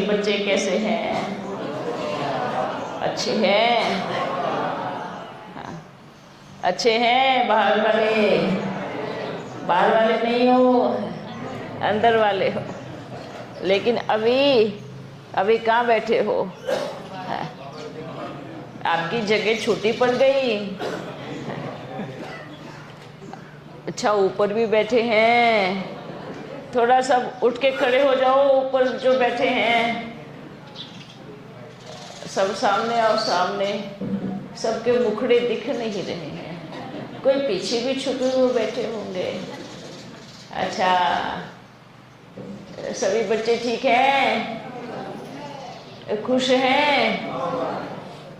बच्चे कैसे हैं? अच्छे हैं? हाँ, अच्छे हैं। बाहर वाले, बाहर वाले नहीं हो, अंदर वाले हो। लेकिन अभी कहाँ बैठे हो? हाँ, आपकी जगह छोटी पड़ गई। अच्छा, ऊपर भी बैठे हैं। थोड़ा सा उठ के खड़े हो जाओ, ऊपर जो बैठे हैं सब सामने आओ, सामने। सबके मुखड़े दिख नहीं रहे हैं, कोई पीछे भी छुपे हुए बैठे होंगे। अच्छा, सभी बच्चे ठीक हैं? खुश हैं?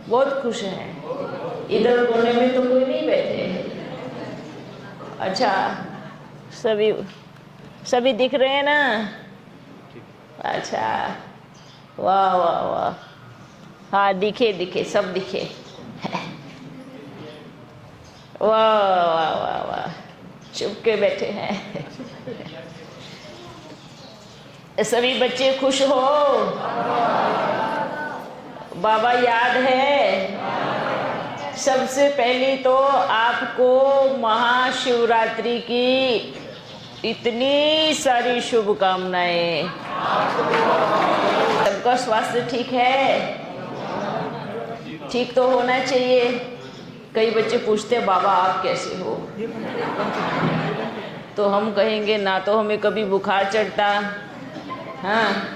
बहुत खुश हैं। इधर कोने में तो कोई नहीं बैठे। अच्छा, सभी दिख रहे हैं ना? अच्छा, वाह वाह वाह। हाँ, दिखे सब दिखे। वाह वाह वाह वाह, चुप के बैठे हैं। सभी बच्चे खुश हो? बाबा याद है? सबसे पहली तो आपको महाशिवरात्रि की इतनी सारी शुभकामनाएं। सबका स्वास्थ्य ठीक है? ठीक तो होना चाहिए। कई बच्चे पूछते हैं बाबा आप कैसे हो? तो हम कहेंगे ना तो हमें कभी बुखार चढ़ता, हाँ,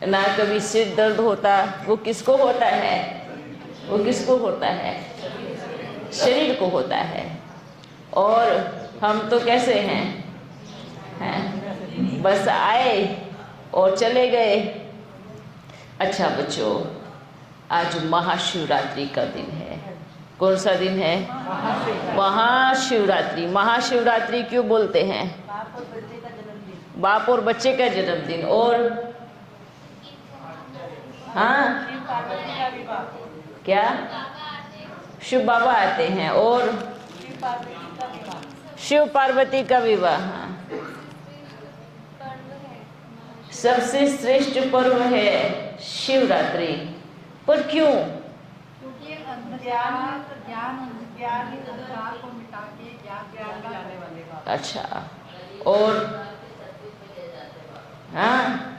ना कभी सिर दर्द होता। वो किसको होता है? वो किसको होता है? शरीर को होता है। और हम तो कैसे हैं? बस आए और चले गए। अच्छा बच्चों, आज महाशिवरात्रि का दिन है। कौन सा दिन है? महाशिवरात्रि। महाशिवरात्रि क्यों बोलते हैं? बाप और बच्चे का जन्मदिन। और हाँ, क्या? शिव बाबा आते हैं और शिव पार्वती का विवाह। हाँ, सबसे श्रेष्ठ पर्व है शिवरात्रि। पर क्यों? क्योंकि ज्ञान को मिटा के ज्ञान लाने वाले। अच्छा, और हाँ,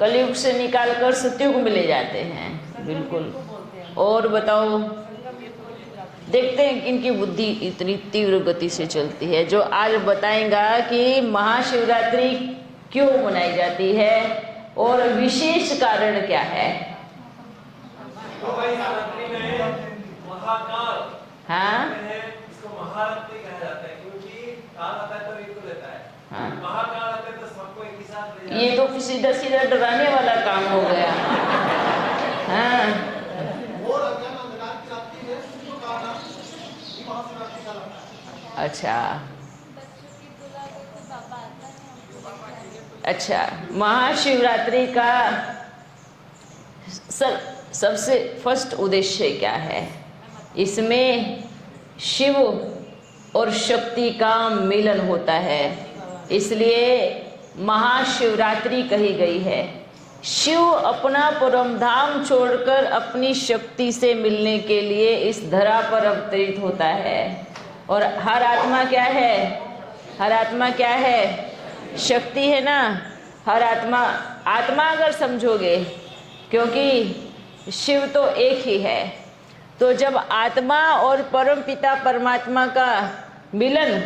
कलयुग से निकालकर सत्युग में ले जाते हैं। बिल्कुल। और बताओ, देखते हैं इनकी बुद्धि इतनी तीव्र गति से चलती है। जो आज बताएगा कि महाशिवरात्रि क्यों मनाई जाती है और विशेष कारण क्या है। हाँ, इसको महारात्रि कहा जाता है क्योंकि काल आता है तो ऋतु लेता है। हाँ, महाकाल आता है तो सबको एक ही साथ ले जाता है। ये तो सीधा सीधा डराने वाला काम हो गया। हाँ, अच्छा अच्छा, महाशिवरात्रि का सबसे फर्स्ट उद्देश्य क्या है? इसमें शिव और शक्ति का मिलन होता है, इसलिए महाशिवरात्रि कही गई है। शिव अपना परम धाम छोड़कर अपनी शक्ति से मिलने के लिए इस धरा पर अवतरित होता है। और हर आत्मा क्या है? हर आत्मा क्या है? शक्ति है ना। हर आत्मा, आत्मा अगर समझोगे, क्योंकि शिव तो एक ही है, तो जब आत्मा और परम पिता परमात्मा का मिलन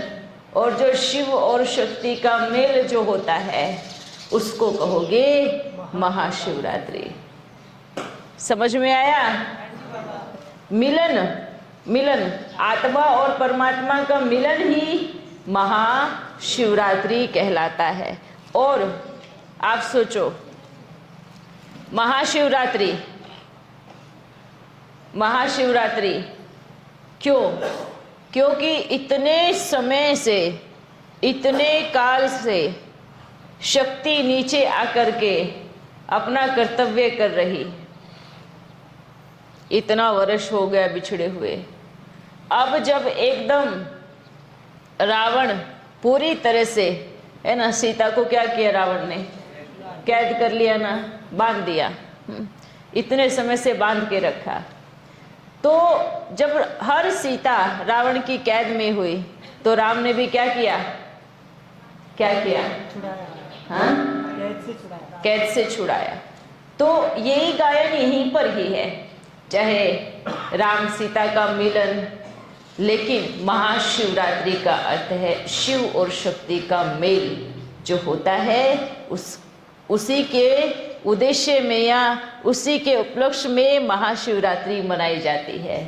और जो शिव और शक्ति का मेल जो होता है उसको कहोगे महाशिवरात्रि। समझ में आया? मिलन आत्मा और परमात्मा का मिलन ही महाशिवरात्रि कहलाता है। और आप सोचो, महाशिवरात्रि क्यों? क्योंकि इतने समय से, इतने काल से शक्ति नीचे आकर के अपना कर्तव्य कर रही। इतना वर्ष हो गया बिछड़े हुए। अब जब एकदम रावण पूरी तरह से, है ना, सीता को क्या किया रावण ने? कैद कर लिया ना, बांध दिया, इतने समय से बांध के रखा। तो जब हर सीता रावण की कैद में हुई तो राम ने भी क्या किया, क्या किया, हाँ, कैद से छुड़ाया। तो यही गायन यहीं पर ही है, चाहे राम सीता का मिलन, लेकिन महाशिवरात्रि का अर्थ है शिव और शक्ति का मेल जो होता है, उसी के उद्देश्य में या उसी के उपलक्ष्य में महाशिवरात्रि मनाई जाती है,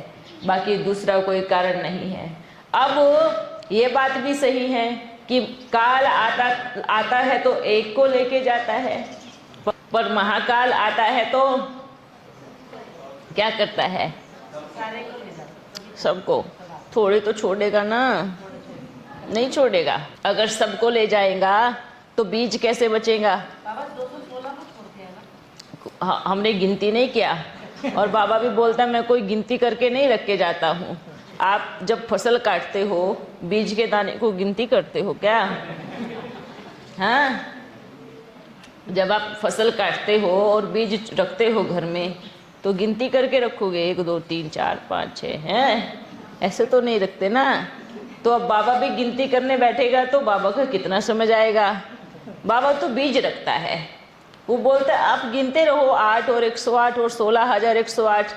बाकी दूसरा कोई कारण नहीं है। अब ये बात भी सही है कि काल आता है तो एक को लेके जाता है, पर महाकाल आता है तो क्या करता है, सबको। थोड़े तो छोड़ेगा ना, नहीं छोड़ेगा। अगर सबको ले जाएगा तो बीज कैसे बचेगा। हाँ, हमने गिनती नहीं किया, और बाबा भी बोलता है मैं कोई गिनती करके नहीं रख के जाता हूँ। आप जब फसल काटते हो बीज के दाने को गिनती करते हो क्या? हाँ, जब आप फसल काटते हो और बीज रखते हो घर में तो गिनती करके रखोगे, 1 2 3 4 5 6 हैं, ऐसे तो नहीं रखते ना। तो अब बाबा भी गिनती करने बैठेगा तो बाबा का कितना समझ आएगा। बाबा तो बीज रखता है, वो बोलता है आप गिनते रहो 8 और 108 और 16,108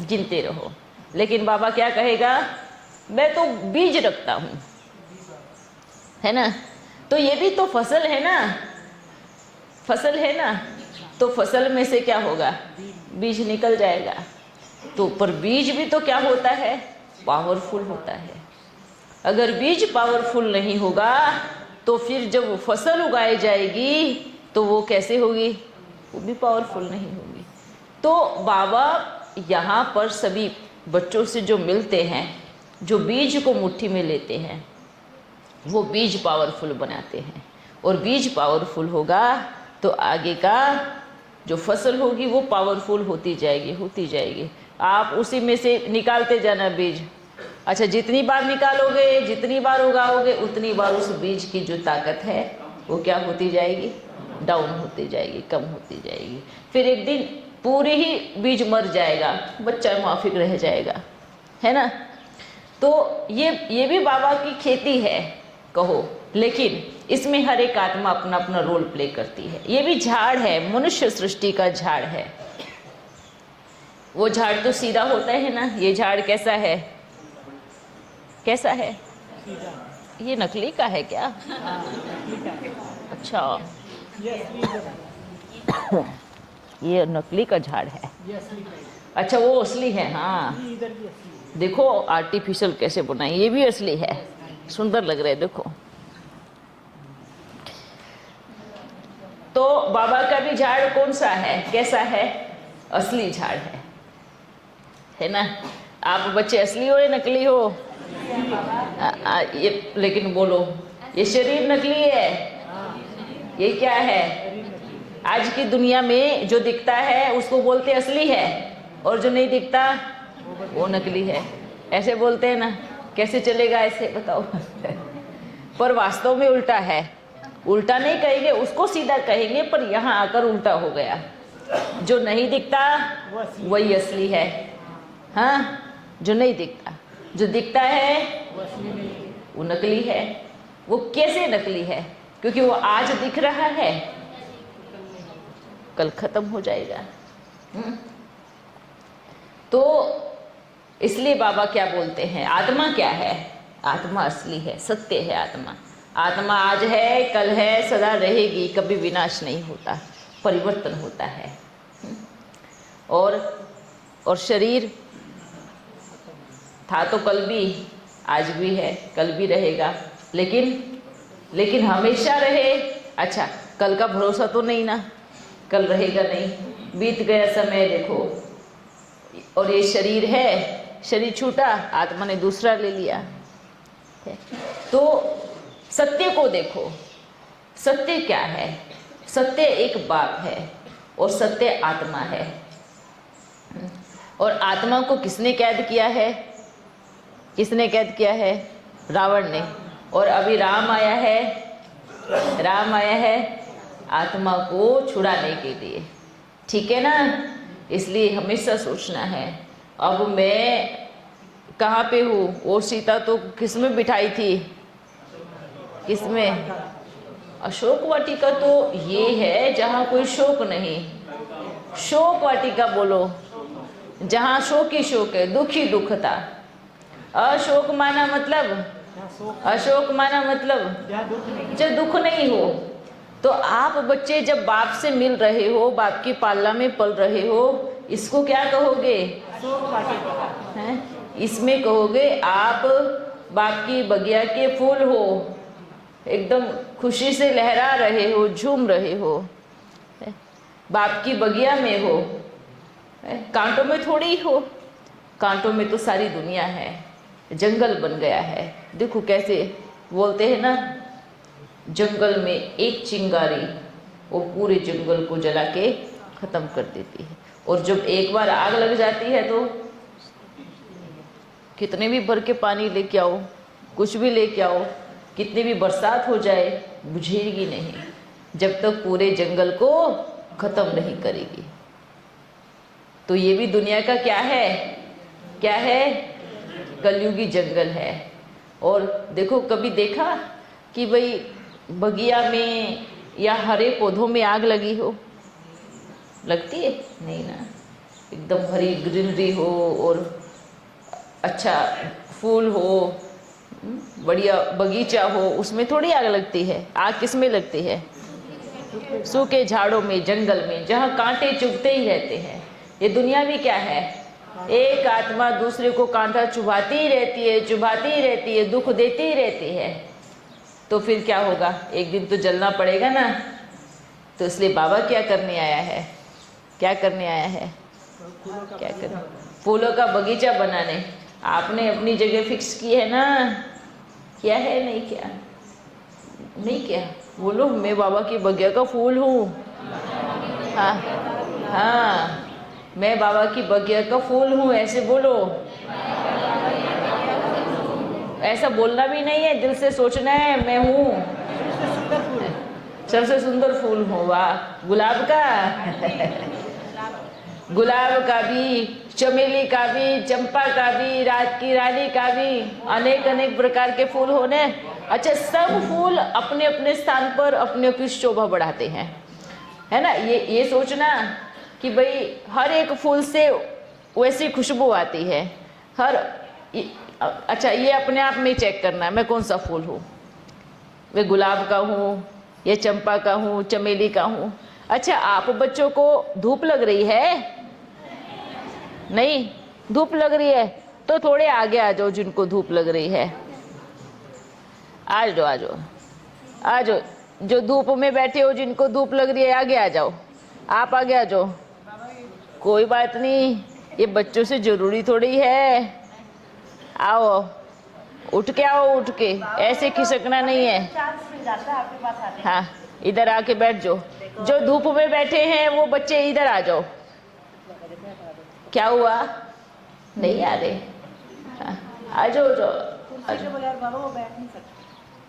गिनते रहो, लेकिन बाबा क्या कहेगा, मैं तो बीज रखता हूँ, है ना। तो ये भी तो फसल है ना, फसल है ना, तो फसल में से क्या होगा, बीज निकल जाएगा। तो पर बीज भी तो क्या होता है, पावरफुल होता है। अगर बीज पावरफुल नहीं होगा तो फिर जब वो फसल उगाई जाएगी तो वो कैसे होगी, वो भी पावरफुल नहीं होगी। तो बाबा यहाँ पर सभी बच्चों से जो मिलते हैं, जो बीज को मुट्ठी में लेते हैं, वो बीज पावरफुल बनाते हैं, और बीज पावरफुल होगा तो आगे का जो फसल होगी वो पावरफुल होती जाएगी, होती जाएगी। आप उसी में से निकालते जाना बीज। अच्छा, जितनी बार निकालोगे, जितनी बार उगाओगे, उतनी बार उस बीज की जो ताकत है वो क्या होती जाएगी, डाउन होती जाएगी, कम होती जाएगी। फिर एक दिन पूरी ही बीज मर जाएगा, बच्चा माफिक रह जाएगा, है ना। तो ये भी बाबा की खेती है कहो, लेकिन इसमें हर एक आत्मा अपना अपना रोल प्ले करती है। ये भी झाड़ है, मनुष्य सृष्टि का झाड़ है। वो झाड़ तो सीधा होता है ना, ये झाड़ कैसा है, कैसा है, ये नकली का है क्या? अच्छा, ये नकली का झाड़ है, अच्छा वो असली है। हाँ देखो आर्टिफिशियल कैसे बनाई, ये भी असली है, सुंदर लग रहे हैं देखो। तो बाबा का भी झाड़ कौन सा है, कैसा है, असली झाड़ है ना। आप बच्चे असली हो या नकली हो? ये लेकिन बोलो, ये शरीर नकली है, ये क्या है? आज की दुनिया में जो दिखता है उसको बोलते असली है, और जो नहीं दिखता वो नकली है, ऐसे बोलते हैं ना। कैसे चलेगा ऐसे बताओ? पर वास्तव में उल्टा है। उल्टा नहीं कहेंगे, उसको सीधा कहेंगे, पर यहाँ आकर उल्टा हो गया। जो नहीं दिखता वही असली है, हाँ, जो नहीं दिखता, जो दिखता है वो नकली है। वो कैसे नकली है? क्योंकि वो आज दिख रहा है, कल खत्म हो जाएगा। तो इसलिए बाबा क्या बोलते हैं, आत्मा क्या है, आत्मा असली है, सत्य है आत्मा। आत्मा आज है, कल है, सदा रहेगी, कभी विनाश नहीं होता, परिवर्तन होता है। और शरीर था तो कल भी, आज भी है, कल भी रहेगा, लेकिन हमेशा रहे। अच्छा, कल का भरोसा तो नहीं ना, कल रहेगा नहीं, बीत गया समय देखो। और ये शरीर है, शरीर छूटा, आत्मा ने दूसरा ले लिया। तो सत्य को देखो, सत्य क्या है? सत्य एक बाप है और सत्य आत्मा है। और आत्मा को किसने कैद किया है? किसने कैद किया है? रावण ने। और अभी राम आया है, राम आया है आत्मा को छुड़ाने के लिए, ठीक है ना। इसलिए हमेशा सोचना है अब मैं कहाँ पे हूँ। और सीता तो किसमें बिठाई थी, किसमें? अशोक वाटिका तो ये है जहाँ कोई शोक नहीं। शोक वाटिका बोलो जहाँ शोक ही शोक है, दुख ही दुख था। अशोक माना मतलब, अशोक माना मतलब जब दुख नहीं हो। तो आप बच्चे जब बाप से मिल रहे हो, बाप की पालना में पल रहे हो, इसको क्या कहोगे? हैं? इसमें कहोगे आप बाप की बगिया के फूल हो, एकदम खुशी से लहरा रहे हो, झूम रहे हो, बाप की बगिया में हो, कांटों में थोड़ी हो। कांटों में तो सारी दुनिया है, जंगल बन गया है। देखो कैसे बोलते हैं ना, जंगल में एक चिंगारी वो पूरे जंगल को जला के खत्म कर देती है। और जब एक बार आग लग जाती है तो कितने भी भर के पानी लेके आओ, कुछ भी लेके आओ, कितनी भी बरसात हो जाए, बुझेगी नहीं जब तक पूरे जंगल को खत्म नहीं करेगी। तो ये भी दुनिया का क्या है, क्या है? कलयुगी जंगल है। और देखो कभी देखा कि भाई बगिया में या हरे पौधों में आग लगी हो? लगती है नहीं ना। एकदम हरी ग्रीनरी हो और अच्छा फूल हो, बढ़िया बगीचा हो, उसमें थोड़ी आग लगती है। आग किस में लगती है? सूखे झाड़ों में, जंगल में, जहाँ कांटे चुभते ही रहते हैं। ये दुनिया भी क्या है? एक आत्मा दूसरे को कांटा चुभाती ही रहती है, चुभाती ही रहती है, दुख देती ही रहती है। तो फिर क्या होगा? एक दिन तो जलना पड़ेगा ना। तो इसलिए बाबा क्या करने आया है? क्या करने आया है? क्या करने? फूलों का बगीचा बनाने। आपने अपनी जगह फिक्स की है ना? क्या है? नहीं क्या? नहीं क्या? बोलो मैं बाबा की बगिया का फूल हूँ। हाँ हाँ, मैं बाबा की बगिया का फूल हूँ, ऐसे बोलो। ऐसा बोलना भी नहीं है, दिल से सोचना है मैं हूँ सबसे सुंदर फूल हूँ। वाह, गुलाब का गुलाब का भी, चमेली का भी, चंपा का भी, रात की रानी का भी, अनेक अनेक प्रकार के फूल होने। अच्छा, सब फूल अपने अपने स्थान पर अपनी अपनी शोभा बढ़ाते हैं, है ना। ये सोचना कि भाई हर एक फूल से वैसी खुशबू आती है। अच्छा, ये अपने आप में चेक करना है मैं कौन सा फूल हूँ। मैं गुलाब का हूँ, ये चंपा का हूँ, चमेली का हूँ। अच्छा, आप बच्चों को धूप लग रही है? नहीं, धूप लग रही है तो थोड़े आगे आ जाओ। जिनको धूप लग रही है आ जाओ, आ जाओ, आ जाओ। जो धूप में बैठे हो, जिनको धूप लग रही है, आगे आ जाओ। आप आगे आ जाओ। कोई बात नहीं, ये बच्चों से जरूरी थोड़ी है। आओ, उठ के आओ, उठ के, ऐसे खिसकना नहीं है। हाँ, इधर आके बैठ जाओ। जो धूप में बैठे हैं वो बच्चे इधर आ जाओ। क्या हुआ? नहीं आ रहे? हाँ, आ जाओ, जाओ।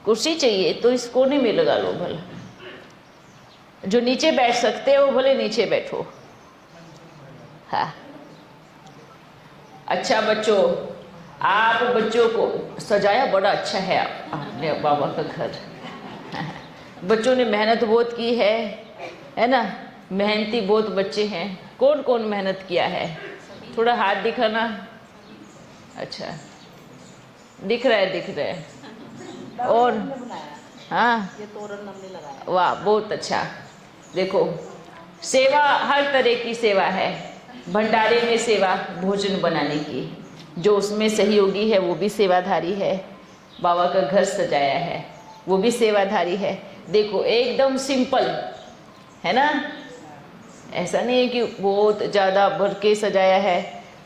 कुर्सी चाहिए तो इस कोने में लगा लो भला। जो नीचे बैठ सकते हो भले नीचे बैठो। हाँ, अच्छा बच्चों, आप बच्चों को सजाया बड़ा अच्छा है आपने बाबा का घर। बच्चों ने मेहनत बहुत की है ना। मेहनती बहुत बच्चे हैं। कौन कौन मेहनत किया है? थोड़ा हाथ दिखाना। अच्छा, दिख रहा है, दिख रहा है। और हाँ, ये तोरण हमने लगाया। वाह, बहुत अच्छा। देखो, सेवा हर तरह की सेवा है। भंडारे में सेवा, भोजन बनाने की, जो उसमें सहयोगी है वो भी सेवाधारी है। बाबा का घर सजाया है वो भी सेवाधारी है। देखो, एकदम सिंपल है ना। ऐसा नहीं है कि बहुत ज़्यादा भर के सजाया है,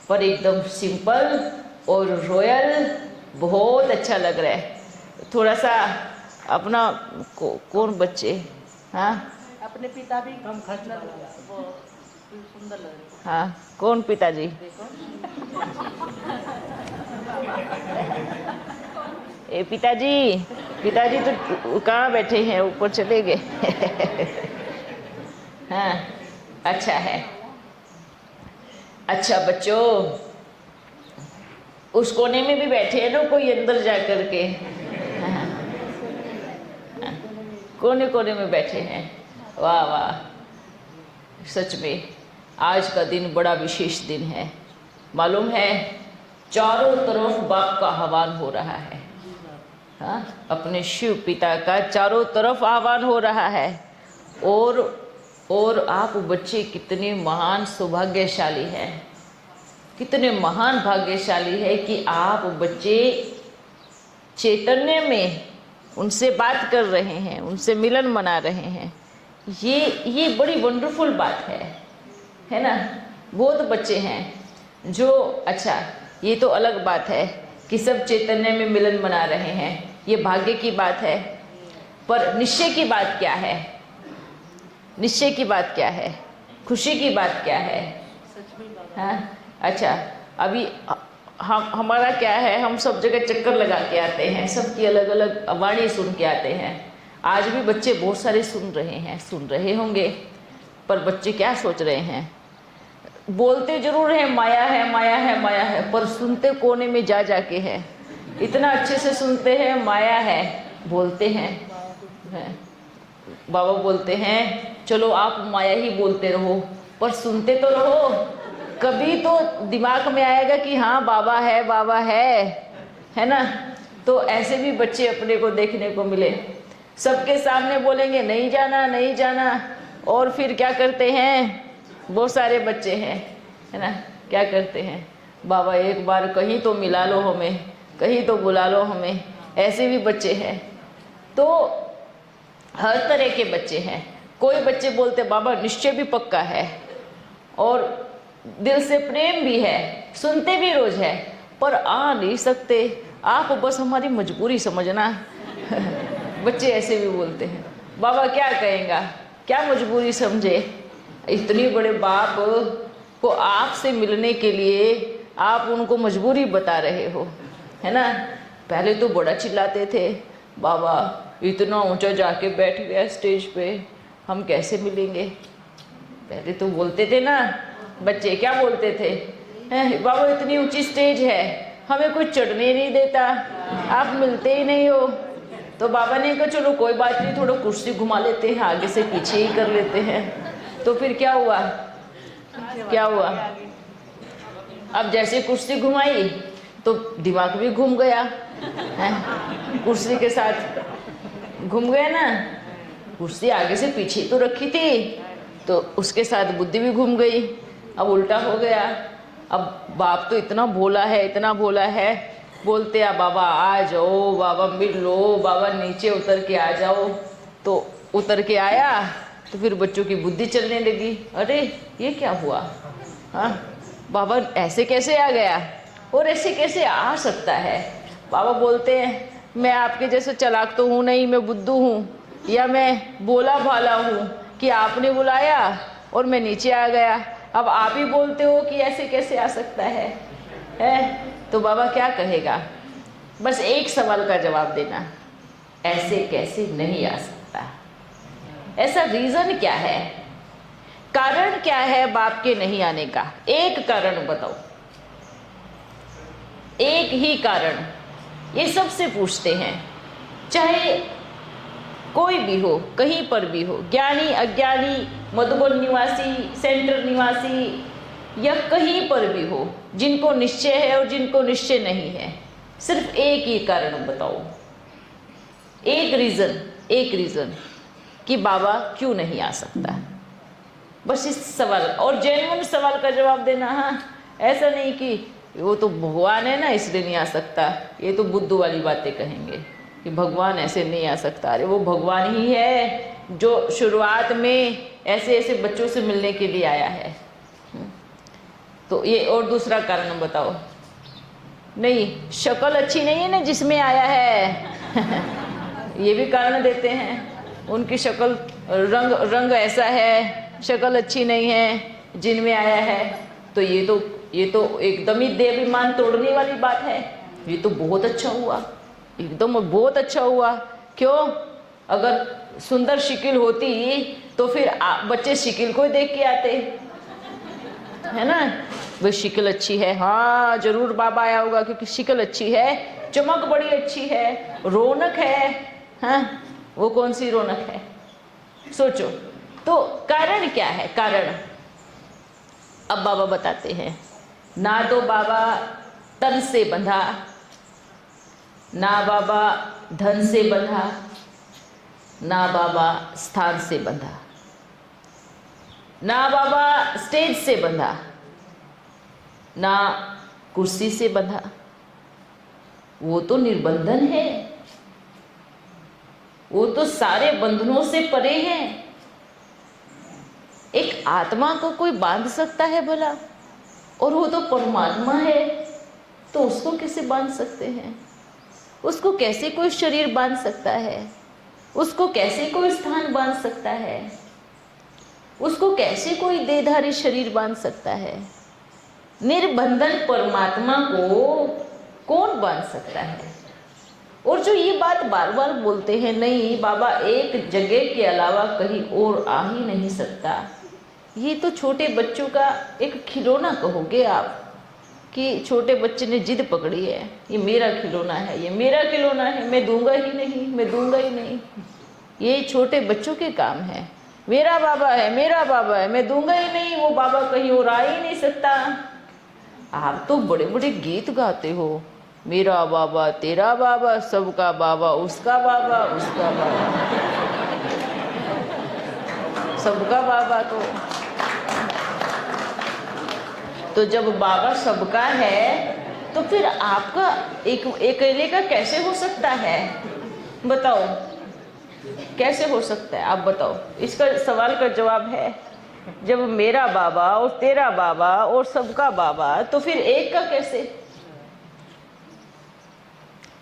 पर एकदम सिंपल और रॉयल, बहुत अच्छा लग रहा है। थोड़ा सा अपना कौन बच्चे? हाँ, अपने पिता भी कम खर्च वो सुंदर लग रहे। हाँ, कौन पिताजी? पिताजी, पिताजी तो कहाँ बैठे हैं? ऊपर चले गए। हाँ, अच्छा है। अच्छा बच्चों, उस कोने में भी बैठे हैं ना कोई अंदर जा कर के, हाँ, कोने कोने में बैठे हैं। वाह वाह, सच में आज का दिन बड़ा विशेष दिन है। मालूम है, चारों तरफ बाप का आह्वान हो रहा है। हाँ, अपने शिव पिता का चारों तरफ आह्वान हो रहा है। और आप बच्चे कितने महान सौभाग्यशाली हैं, कितने महान भाग्यशाली है कि आप बच्चे चैतन्य में उनसे बात कर रहे हैं, उनसे मिलन मना रहे हैं। ये बड़ी वंडरफुल बात है ना। बहुत बच्चे हैं जो, अच्छा ये तो अलग बात है कि सब चैतन्य में मिलन मना रहे हैं, ये भाग्य की बात है। पर निश्चय की बात क्या है? निश्चय की बात क्या है? खुशी की बात क्या है? हाँ, अच्छा अभी हमारा क्या है, हम सब जगह चक्कर लगा के आते हैं, सबकी अलग अलग वाणी सुन के आते हैं। आज भी बच्चे बहुत सारे सुन रहे होंगे, पर बच्चे क्या सोच रहे हैं? बोलते जरूर हैं माया है माया है माया है, पर सुनते कोने में जा के है। इतना अच्छे से सुनते हैं माया है, बोलते हैं। बाबा बोलते हैं चलो आप माया ही बोलते रहो, पर सुनते तो रहो। कभी तो दिमाग में आएगा कि हाँ बाबा है ना। तो ऐसे भी बच्चे अपने को देखने को मिले। सबके सामने बोलेंगे नहीं जाना नहीं जाना, और फिर क्या करते हैं? बहुत सारे बच्चे हैं, है ना, क्या करते हैं? बाबा एक बार कहीं तो मिला लो हमें, कहीं तो बुला लो हमें। ऐसे भी बच्चे हैं। तो हर तरह के बच्चे हैं। कोई बच्चे बोलते बाबा निश्चय भी पक्का है और दिल से प्रेम भी है, सुनते भी रोज है, पर आ नहीं सकते, आप बस हमारी मजबूरी समझना। बच्चे ऐसे भी बोलते हैं। बाबा क्या कहेगा, क्या मजबूरी समझे? इतनी बड़े बाप को आपसे मिलने के लिए आप उनको मजबूरी बता रहे हो, है ना। पहले तो बड़ा चिल्लाते थे, बाबा इतना ऊंचा जाके बैठ गया स्टेज पे, हम कैसे मिलेंगे? पहले तो बोलते थे ना बच्चे, क्या बोलते थे? बाबा इतनी ऊंची स्टेज है, हमें कुछ चढ़ने नहीं देता, आप मिलते ही नहीं हो। तो बाबा ने कहा चलो कोई बात नहीं, थोड़ा कुर्सी घुमा लेते हैं, आगे से पीछे ही कर लेते हैं। तो फिर क्या हुआ? अब जैसे कुर्सी घुमाई तो दिमाग भी घूम गया है, कुर्सी के साथ घूम गया ना। कुर्सी आगे से पीछे तो रखी थी, तो उसके साथ बुद्धि भी घूम गई। अब उल्टा हो गया। अब बाप तो इतना भोला है, इतना भोला है, बोलते आ बाबा आ जाओ, बाबा मिल लो, बाबा नीचे उतर के आ जाओ। तो उतर के आया तो फिर बच्चों की बुद्धि चलने लगी। अरे ये क्या हुआ? हाँ, बाबा ऐसे कैसे आ गया और ऐसे कैसे आ सकता है? बाबा बोलते हैं मैं आपके जैसे चालाक तो हूँ नहीं, मैं बुद्धू हूँ, या मैं भोला भाला हूँ कि आपने बुलाया और मैं नीचे आ गया। अब आप ही बोलते हो कि ऐसे कैसे आ सकता है? तो बाबा क्या कहेगा? बस एक सवाल का जवाब देना, ऐसे कैसे नहीं आ सकता? ऐसा रीजन क्या है? कारण क्या है बाप के नहीं आने का? एक कारण बताओ, एक ही कारण। ये सबसे पूछते हैं, चाहे कोई भी हो, कहीं पर भी हो, ज्ञानी अज्ञानी, मधुबन निवासी, सेंटर निवासी, या कहीं पर भी हो, जिनको निश्चय है और जिनको निश्चय नहीं है, सिर्फ एक ही कारण बताओ, एक रीजन कि बाबा क्यों नहीं आ सकता। बस इस सवाल, और जेन्युइन सवाल का जवाब देना। हाँ, ऐसा नहीं कि वो तो भगवान है ना इसलिए नहीं आ सकता, ये तो बुद्धू वाली बातें कहेंगे कि भगवान ऐसे नहीं आ सकता। अरे वो भगवान ही है जो शुरुआत में ऐसे ऐसे बच्चों से मिलने के लिए आया है। तो ये, और दूसरा कारण बताओ। नहीं, शक्ल अच्छी नहीं है ना जिसमें आया है। ये भी कारण देते हैं, उनकी शक्ल रंग ऐसा है, शक्ल अच्छी नहीं है जिनमें आया है। तो ये तो एकदम ही देवाभिमान तोड़ने वाली बात है। ये तो बहुत अच्छा हुआ, एकदम बहुत अच्छा हुआ। क्यों? अगर सुंदर शिकिल होती तो फिर बच्चे शिकिल को देख के आते, है ना। वो शिकिल अच्छी है, हाँ जरूर बाबा आया होगा क्योंकि शिकिल अच्छी है, चमक बड़ी अच्छी है, रौनक है। हाँ, वो कौन सी रौनक है सोचो। तो कारण क्या है? कारण अब बाबा बताते हैं। ना तो बाबा तन से बंधा, ना बाबा धन से बंधा, ना बाबा स्थान से बंधा, ना बाबा स्टेज से बंधा, ना कुर्सी से बंधा। वो तो निर्बंधन है, वो तो सारे बंधनों से परे हैं। एक आत्मा को कोई बांध सकता है भला? और वो तो परमात्मा है, तो उसको कैसे बांध सकते हैं? उसको कैसे कोई शरीर बांध सकता है? उसको कैसे कोई स्थान बांध सकता है? उसको कैसे कोई देहधारी शरीर बांध सकता है? निर्बंधन परमात्मा को कौन बांध सकता है? और जो ये बात बार बार बोलते हैं, नहीं बाबा एक जगह के अलावा कहीं और आ ही नहीं सकता, ये तो छोटे बच्चों का एक खिलौना कहोगे आप, कि छोटे बच्चे ने जिद पकड़ी है, ये मेरा खिलौना है, ये मेरा खिलौना है, मैं दूंगा ही नहीं, मैं दूंगा ही नहीं। ये छोटे बच्चों के काम है। मेरा बाबा है, मेरा बाबा है, मैं दूंगा ही नहीं, वो बाबा कहीं और आ ही नहीं सकता। आप तो बड़े बड़े गीत गाते हो, मेरा बाबा, तेरा बाबा, सबका बाबा, उसका बाबा, उसका बाबा, सबका बाबा। तो जब बाबा सबका है तो फिर आपका एक अकेले का कैसे हो सकता है? बताओ कैसे हो सकता है? आप बताओ। इसका सवाल का जवाब है, जब मेरा बाबा और तेरा बाबा और सबका बाबा, तो फिर एक का कैसे?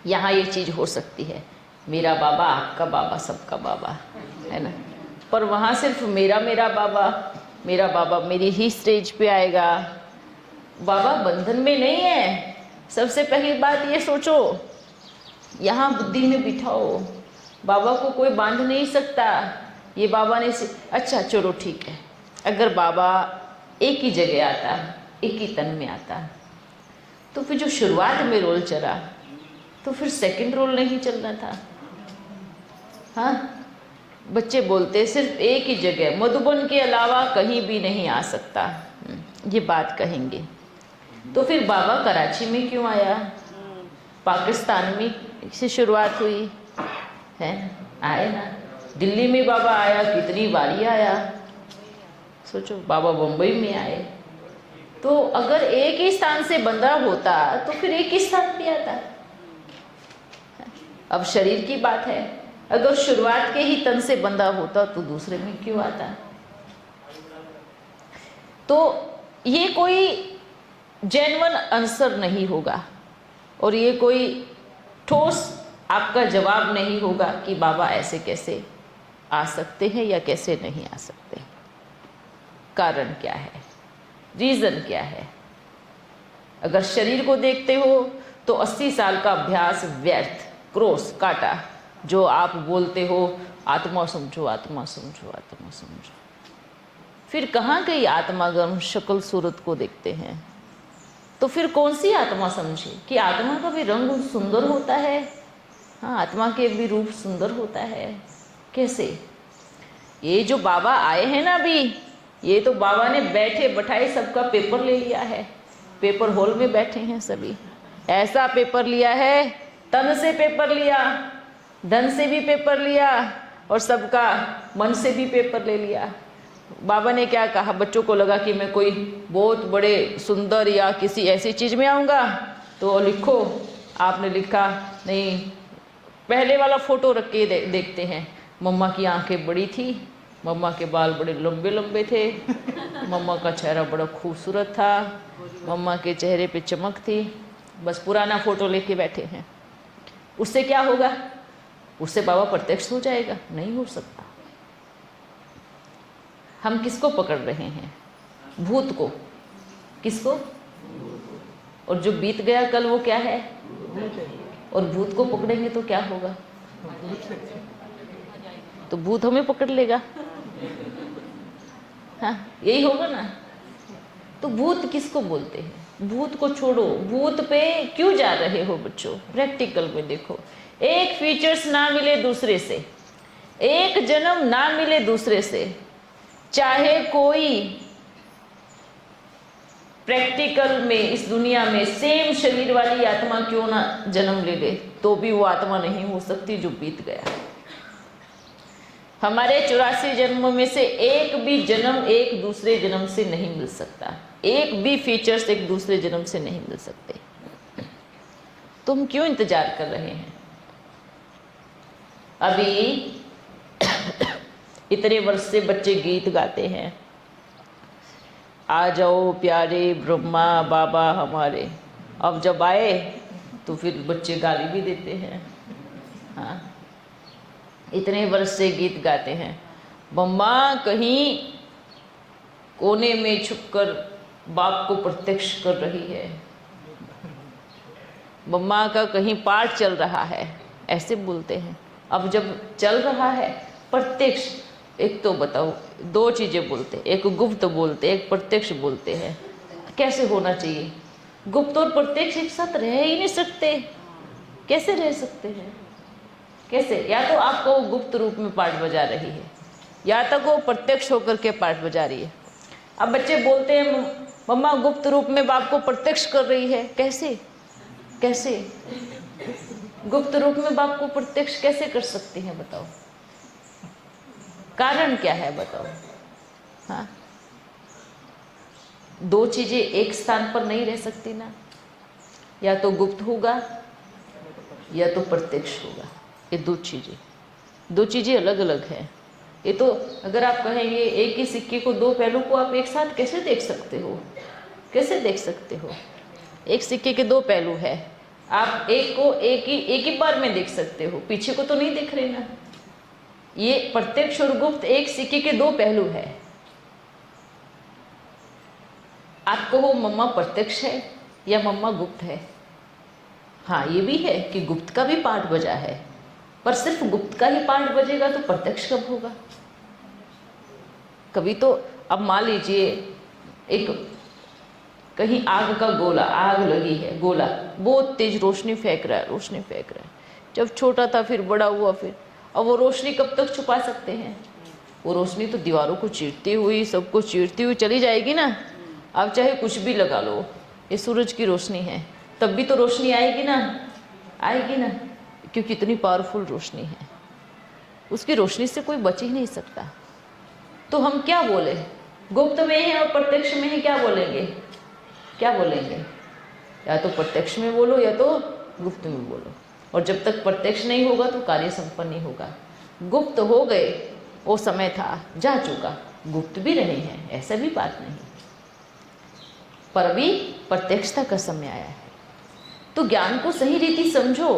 यहाँ ये चीज हो सकती है, मेरा बाबा, आपका बाबा, सबका बाबा, है ना। पर वहाँ सिर्फ मेरा मेरा बाबा, मेरा बाबा मेरी ही स्टेज पे आएगा। बाबा बंधन में नहीं है। सबसे पहली बात ये सोचो, यहाँ बुद्धि में बिठाओ, बाबा को कोई बांध नहीं सकता। ये बाबा ने अच्छा चलो ठीक है, अगर बाबा एक ही जगह आता, एक ही तन में आता, तो फिर जो शुरुआत में रोल चला, तो फिर सेकंड रोल नहीं चलना था। हाँ, बच्चे बोलते सिर्फ एक ही जगह, मधुबन के अलावा कहीं भी नहीं आ सकता, ये बात कहेंगे। तो फिर बाबा कराची में क्यों आया? पाकिस्तान में से शुरुआत हुई है, आए ना। दिल्ली में बाबा आया, कितनी बारी आया, सोचो। बाबा बम्बई में आए। तो अगर एक ही स्थान से बंधा होता तो फिर एक ही स्थान पे आता। अब शरीर की बात है, अगर शुरुआत के ही तन से बंधा होता तो दूसरे में क्यों आता? तो ये कोई जेन्युइन आंसर नहीं होगा और ये कोई ठोस आपका जवाब नहीं होगा कि बाबा ऐसे कैसे आ सकते हैं या कैसे नहीं आ सकते। कारण क्या है? रीज़न क्या है? अगर शरीर को देखते हो तो 80 साल का अभ्यास व्यर्थ, क्रॉस काटा, जो आप बोलते हो आत्मा समझो, आत्मा समझो, आत्मा समझो। फिर कहाँ गई आत्मागम शक्ल सूरत को देखते हैं, तो फिर कौन सी आत्मा समझे? कि आत्मा का भी रंग सुंदर होता है। हाँ, आत्मा के भी रूप सुंदर होता है। कैसे? ये जो बाबा आए हैं ना अभी, ये तो बाबा ने बैठे बैठाए सबका पेपर ले लिया है। पेपर हॉल में बैठे हैं सभी, ऐसा पेपर लिया है, तन से पेपर लिया, धन से भी पेपर लिया और सबका मन से भी पेपर ले लिया। बाबा ने क्या कहा? बच्चों को लगा कि मैं कोई बहुत बड़े सुंदर या किसी ऐसी चीज़ में आऊँगा तो लिखो। आपने लिखा नहीं, पहले वाला फ़ोटो रख के देखते हैं। मम्मा की आंखें बड़ी थी, मम्मा के बाल बड़े लंबे लंबे थे, मम्मा का चेहरा बड़ा खूबसूरत था, मम्मा के चेहरे पे चमक थी। बस पुराना फ़ोटो लेके बैठे हैं। उससे क्या होगा? उससे बाबा प्रत्यक्ष हो जाएगा? नहीं हो सकता। हम किसको पकड़ रहे हैं? भूत को। किसको? और जो बीत गया कल वो क्या है? और भूत को पकड़ेंगे तो क्या होगा? तो भूत हमें पकड़ लेगा। हाँ, यही होगा ना। तो भूत किसको बोलते हैं? भूत को छोड़ो, भूत पे क्यों जा रहे हो बच्चों? प्रैक्टिकल में देखो, एक फीचर्स ना मिले दूसरे से, एक जन्म ना मिले दूसरे से, चाहे कोई प्रैक्टिकल में इस दुनिया में सेम शरीर वाली आत्मा क्यों ना जन्म ले ले, तो भी वो आत्मा नहीं हो सकती जो बीत गया। हमारे 84 जन्मों में से एक भी जन्म एक दूसरे जन्म से नहीं मिल सकता, एक भी फीचर्स एक दूसरे जन्म से नहीं मिल सकते। तुम क्यों इंतजार कर रहे हैं? अभी इतने वर्ष से बच्चे गीत गाते हैं, आ जाओ प्यारे ब्रह्मा बाबा हमारे। अब जब आए तो फिर बच्चे गाली भी देते हैं। हाँ, इतने वर्ष से गीत गाते हैं, मम्मा कहीं कोने में छुपकर बाप को प्रत्यक्ष कर रही है, मम्मा का कहीं पाठ चल रहा है, ऐसे बोलते हैं। अब जब चल रहा है प्रत्यक्ष, एक तो बताओ, दो चीजें बोलते हैं, एक गुप्त बोलते हैं, एक प्रत्यक्ष बोलते हैं। कैसे होना चाहिए? गुप्त और प्रत्यक्ष एक साथ रह ही नहीं सकते। कैसे रह सकते हैं? कैसे? या तो आपको वो गुप्त रूप में पाठ बजा रही है, या तक वो प्रत्यक्ष होकर के पाठ बजा रही है। अब बच्चे बोलते हैं मम्मा गुप्त रूप में बाप को प्रत्यक्ष कर रही है। कैसे? कैसे गुप्त रूप में बाप को प्रत्यक्ष कैसे कर सकती हैं? बताओ, कारण क्या है? बताओ। हाँ, दो चीजें एक स्थान पर नहीं रह सकती ना, या तो गुप्त होगा या तो प्रत्यक्ष होगा। ये दो चीजें अलग अलग हैं। ये तो अगर आप कहेंगे एक ही सिक्के को दो पहलू को आप एक साथ कैसे देख सकते हो? कैसे देख सकते हो? एक सिक्के के दो पहलू है, आप एक को एक ही बार में देख सकते हो, पीछे को तो नहीं देख रहे ना। ये प्रत्यक्ष और गुप्त एक सिक्के के दो पहलू है। आपको वो मम्मा प्रत्यक्ष है या मम्मा गुप्त है? हाँ, ये भी है कि गुप्त का भी पाठ बजा है, पर सिर्फ गुप्त का ही पाठ बजेगा तो प्रत्यक्ष कब होगा? कभी तो अब मान लीजिए एक कहीं आग का गोला, आग लगी है, गोला बहुत तेज रोशनी फेंक रहा है, जब छोटा था फिर बड़ा हुआ, फिर अब वो रोशनी कब तक छुपा सकते हैं? वो रोशनी तो दीवारों को चीरती हुई, सबको चीरती हुई चली जाएगी ना। अब चाहे कुछ भी लगा लो, ये सूरज की रोशनी है, तब भी तो रोशनी आएगी ना, आएगी ना, क्योंकि इतनी पावरफुल रोशनी है, उसकी रोशनी से कोई बच ही नहीं सकता। तो हम क्या बोले? गुप्त में है और प्रत्यक्ष में है, क्या बोलेंगे? क्या बोलेंगे? या तो प्रत्यक्ष में बोलो या तो गुप्त में बोलो। और जब तक प्रत्यक्ष नहीं होगा तो कार्य संपन्न नहीं होगा। गुप्त हो गए, वो समय था, जा चुका, गुप्त भी रहे हैं, ऐसा भी बात नहीं, पर अभी प्रत्यक्षता का समय आया है। तो ज्ञान को सही रीति समझो।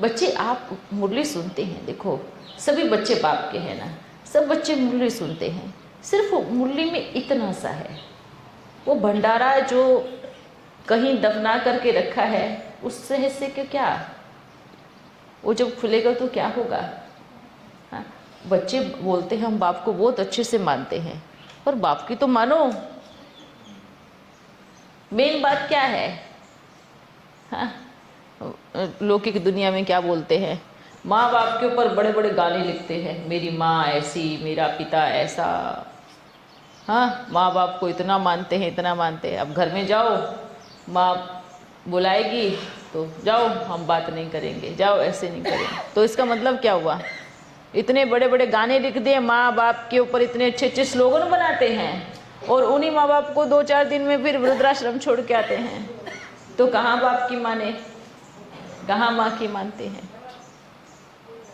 बच्चे, आप मुरली सुनते हैं, देखो सभी बच्चे बाप के हैं ना, सब बच्चे मुरली सुनते हैं, सिर्फ मुरली में इतना सा है, वो भंडारा जो कहीं दफना करके रखा है उससे हिस्से के क्या, वो जब खुलेगा तो क्या होगा? हाँ, बच्चे बोलते हैं हम बाप को बहुत अच्छे से मानते हैं, पर बाप की तो मानो। मेन बात क्या है? हाँ, लौकिक दुनिया में क्या बोलते हैं? माँ बाप के ऊपर बड़े बड़े गाने लिखते हैं, मेरी माँ ऐसी, मेरा पिता ऐसा। हाँ, माँ बाप को इतना मानते हैं, इतना मानते हैं। अब घर में जाओ, माँ बुलाएगी तो जाओ, हम बात नहीं करेंगे, जाओ ऐसे नहीं करेंगे। तो इसका मतलब क्या हुआ? इतने बड़े बड़े गाने लिख दिए, माँ बाप के ऊपर इतने अच्छे अच्छे स्लोगन बनाते हैं, और उन्हीं माँ बाप को 2-4 दिन में फिर वृद्धाश्रम छोड़ के आते हैं। तो कहाँ बाप की माने, कहाँ माँ की मानते हैं?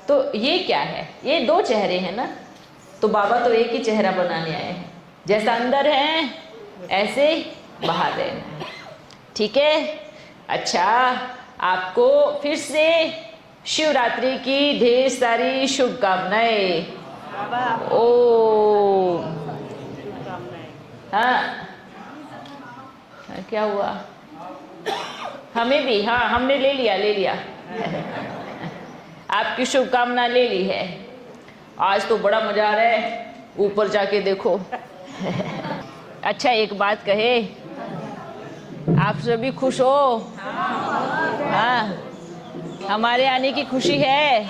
तो ये क्या है? ये दो चेहरे हैं ना। तो बाबा तो एक ही चेहरा बनाने आए हैं, जैसा अंदर है ऐसे बाहर रहना है, ठीक है? अच्छा, आपको फिर से शिवरात्रि की ढेर सारी शुभकामनाएं। ओ हाँ, क्या हुआ? हमें भी, हाँ, हमने ले लिया आपकी शुभकामना ले ली है। आज तो बड़ा मजा आ रहा है, ऊपर जाके देखो। अच्छा एक बात कहे, आप सभी खुश हो? हाँ, हमारे आने की खुशी है?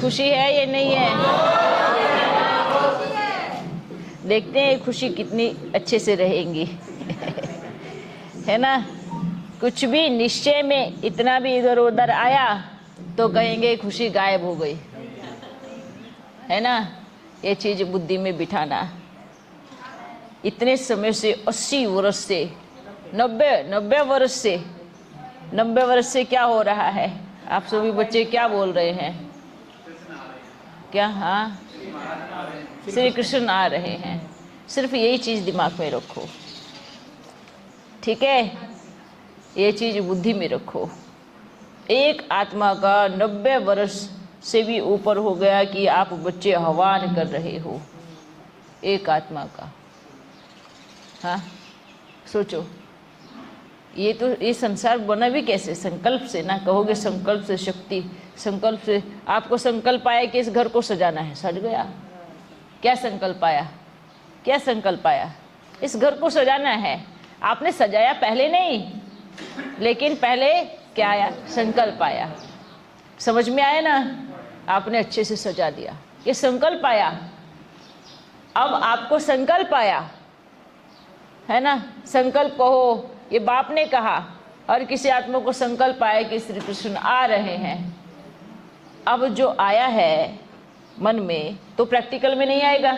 खुशी है या नहीं है? देखते हैं खुशी कितनी अच्छे से रहेंगी। है ना? कुछ भी निश्चय में इतना भी इधर उधर आया तो कहेंगे खुशी गायब हो गई। है ना? ये चीज बुद्धि में बिठाना। इतने समय से 80 वर्ष से 90 वर्ष से क्या हो रहा है? आप सभी बच्चे क्या बोल रहे हैं? क्या? हाँ, श्री कृष्ण आ रहे हैं। सिर्फ यही चीज दिमाग में रखो, ठीक है? ये चीज बुद्धि में रखो। एक आत्मा का 90 वर्ष से भी ऊपर हो गया कि आप बच्चे आह्वान कर रहे हो, एक आत्मा का। हाँ, सोचो, ये संसार बना भी कैसे? संकल्प से ना। कहोगे संकल्प से शक्ति, संकल्प से। आपको संकल्प आया कि इस घर को सजाना है, सज गया। क्या संकल्प आया? क्या संकल्प आया? इस घर को सजाना है। आपने सजाया पहले नहीं, लेकिन पहले क्या आया? संकल्प आया। समझ में आया ना? आपने अच्छे से सजा दिया, ये संकल्प आया। अब आपको संकल्प आया, है ना? संकल्प कहो, ये बाप ने कहा, और किसी आत्मा को संकल्प आया कि श्री कृष्ण आ रहे हैं। अब जो आया है मन में, तो प्रैक्टिकल में नहीं आएगा।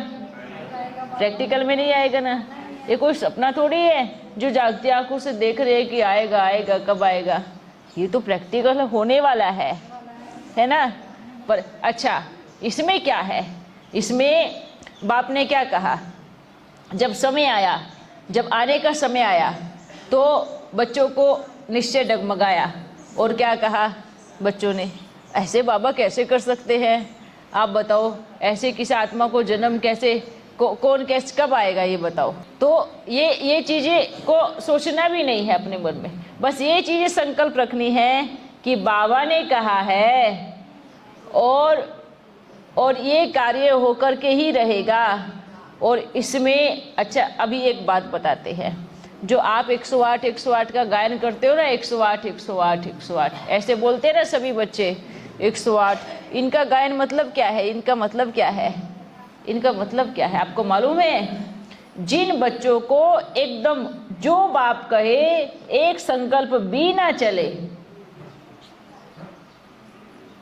प्रैक्टिकल में नहीं आएगा ना। ये कोई सपना थोड़ी है जो जागती आंखों से देख रहे हैं कि आएगा आएगा, कब आएगा। ये तो प्रैक्टिकल होने वाला है ना? पर अच्छा, इसमें क्या है? इसमें बाप ने क्या कहा? जब समय आया, जब आने का समय आया, तो बच्चों को निश्चय डगमगाया। और क्या कहा बच्चों ने? ऐसे बाबा कैसे कर सकते हैं? आप बताओ, ऐसे किसी आत्मा को जन्म कैसे, कौन कैसे, कब आएगा ये बताओ। तो ये चीज़ें को सोचना भी नहीं है अपने मन में। बस ये चीज़ें संकल्प रखनी है कि बाबा ने कहा है, और ये कार्य होकर के ही रहेगा। और इसमें अच्छा, अभी एक बात बताते हैं। जो आप 108 108 का गायन करते हो ना, 108 108 108 ऐसे बोलते हैं ना सभी बच्चे, 108। इनका गायन मतलब क्या है? इनका मतलब क्या है? इनका मतलब क्या है आपको मालूम है? जिन बच्चों को एकदम जो बाप कहे, एक संकल्प भी ना चले,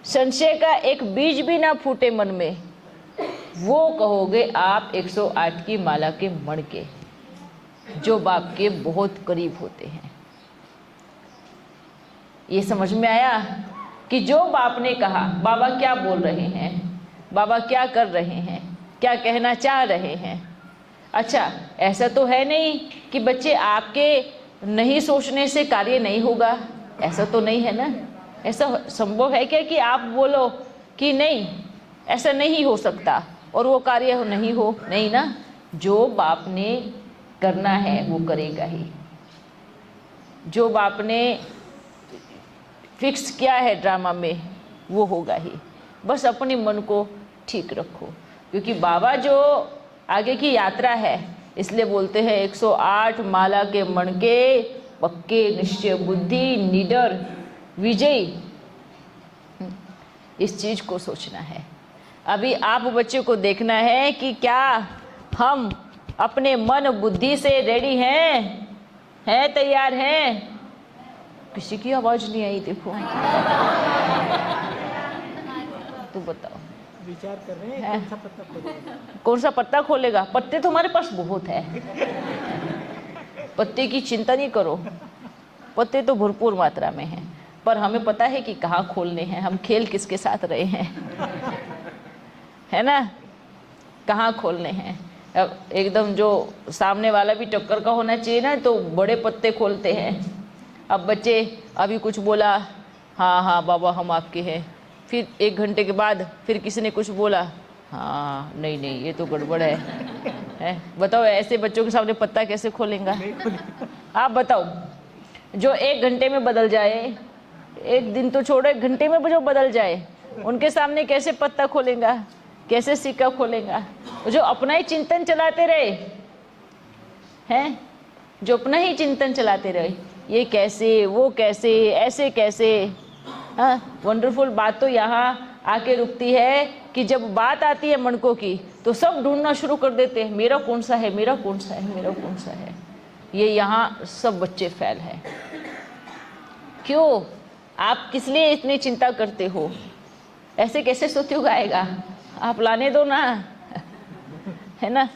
संशय का एक बीज भी ना फूटे मन में, वो कहोगे आप 108 की माला के मण के, जो बाप के बहुत करीब होते हैं। ये समझ में आया कि जो बाप ने कहा, बाबा क्या बोल रहे हैं, बाबा क्या कर रहे हैं, क्या कहना चाह रहे हैं। अच्छा, ऐसा तो है नहीं कि बच्चे आपके नहीं सोचने से कार्य नहीं होगा, ऐसा तो नहीं है ना। ऐसा संभव है क्या कि आप बोलो कि नहीं, ऐसा नहीं हो सकता और वो कार्य नहीं हो? नहीं ना। जो बाप ने करना है वो करेगा ही। जो बाप ने फिक्स किया है ड्रामा में, वो होगा ही। बस अपने मन को ठीक रखो, क्योंकि बाबा जो आगे की यात्रा है, इसलिए बोलते हैं 108 माला के मण के, पक्के निश्चय बुद्धि, निडर विजयी। इस चीज को सोचना है। अभी आप बच्चों को देखना है कि क्या हम अपने मन बुद्धि से रेडी हैं, तैयार हैं? किसी की आवाज नहीं आई, देखो। तू बताओ, विचार कर रहे हैं कौन सा पत्ता खोलेगा? कौन सा पत्ता खोलेगा? पत्ते तो हमारे पास बहुत है, पत्ते की चिंता नहीं करो, पत्ते तो भरपूर मात्रा में हैं। पर हमें पता है कि कहाँ खोलने हैं, हम खेल किसके साथ रहे हैं, है ना? कहाँ खोलने हैं। अब एकदम जो सामने वाला भी टक्कर का होना चाहिए ना, तो बड़े पत्ते खोलते हैं। अब बच्चे अभी कुछ बोला, हाँ हाँ बाबा हम आपके हैं, फिर 1 घंटे के बाद फिर किसी ने कुछ बोला, हाँ नहीं नहीं ये तो गड़बड़ है? बताओ, ऐसे बच्चों के सामने पत्ता कैसे खोलेंगे? आप बताओ। जो 1 घंटे में बदल जाए, 1 दिन तो छोड़ो, 1 घंटे में जो बदल जाए, उनके सामने कैसे पत्ता खोलेगा, कैसे सिक्का खोलेगा? जो अपना ही चिंतन चलाते रहे हैं, जो अपना ही चिंतन चलाते रहे, ये कैसे, वो कैसे, ऐसे कैसे। हाँ, वंडरफुल बात तो यहाँ आके रुकती है कि जब बात आती है मणकों की तो सब ढूंढना शुरू कर देते हैं, मेरा कौन सा है, मेरा कौन सा है, मेरा कौन सा है। ये यहाँ सब बच्चे फेल हैं। क्यों? आप किस लिए इतनी चिंता करते हो? ऐसे कैसे सतयुग आएगा? आप लाने दो ना, है ना।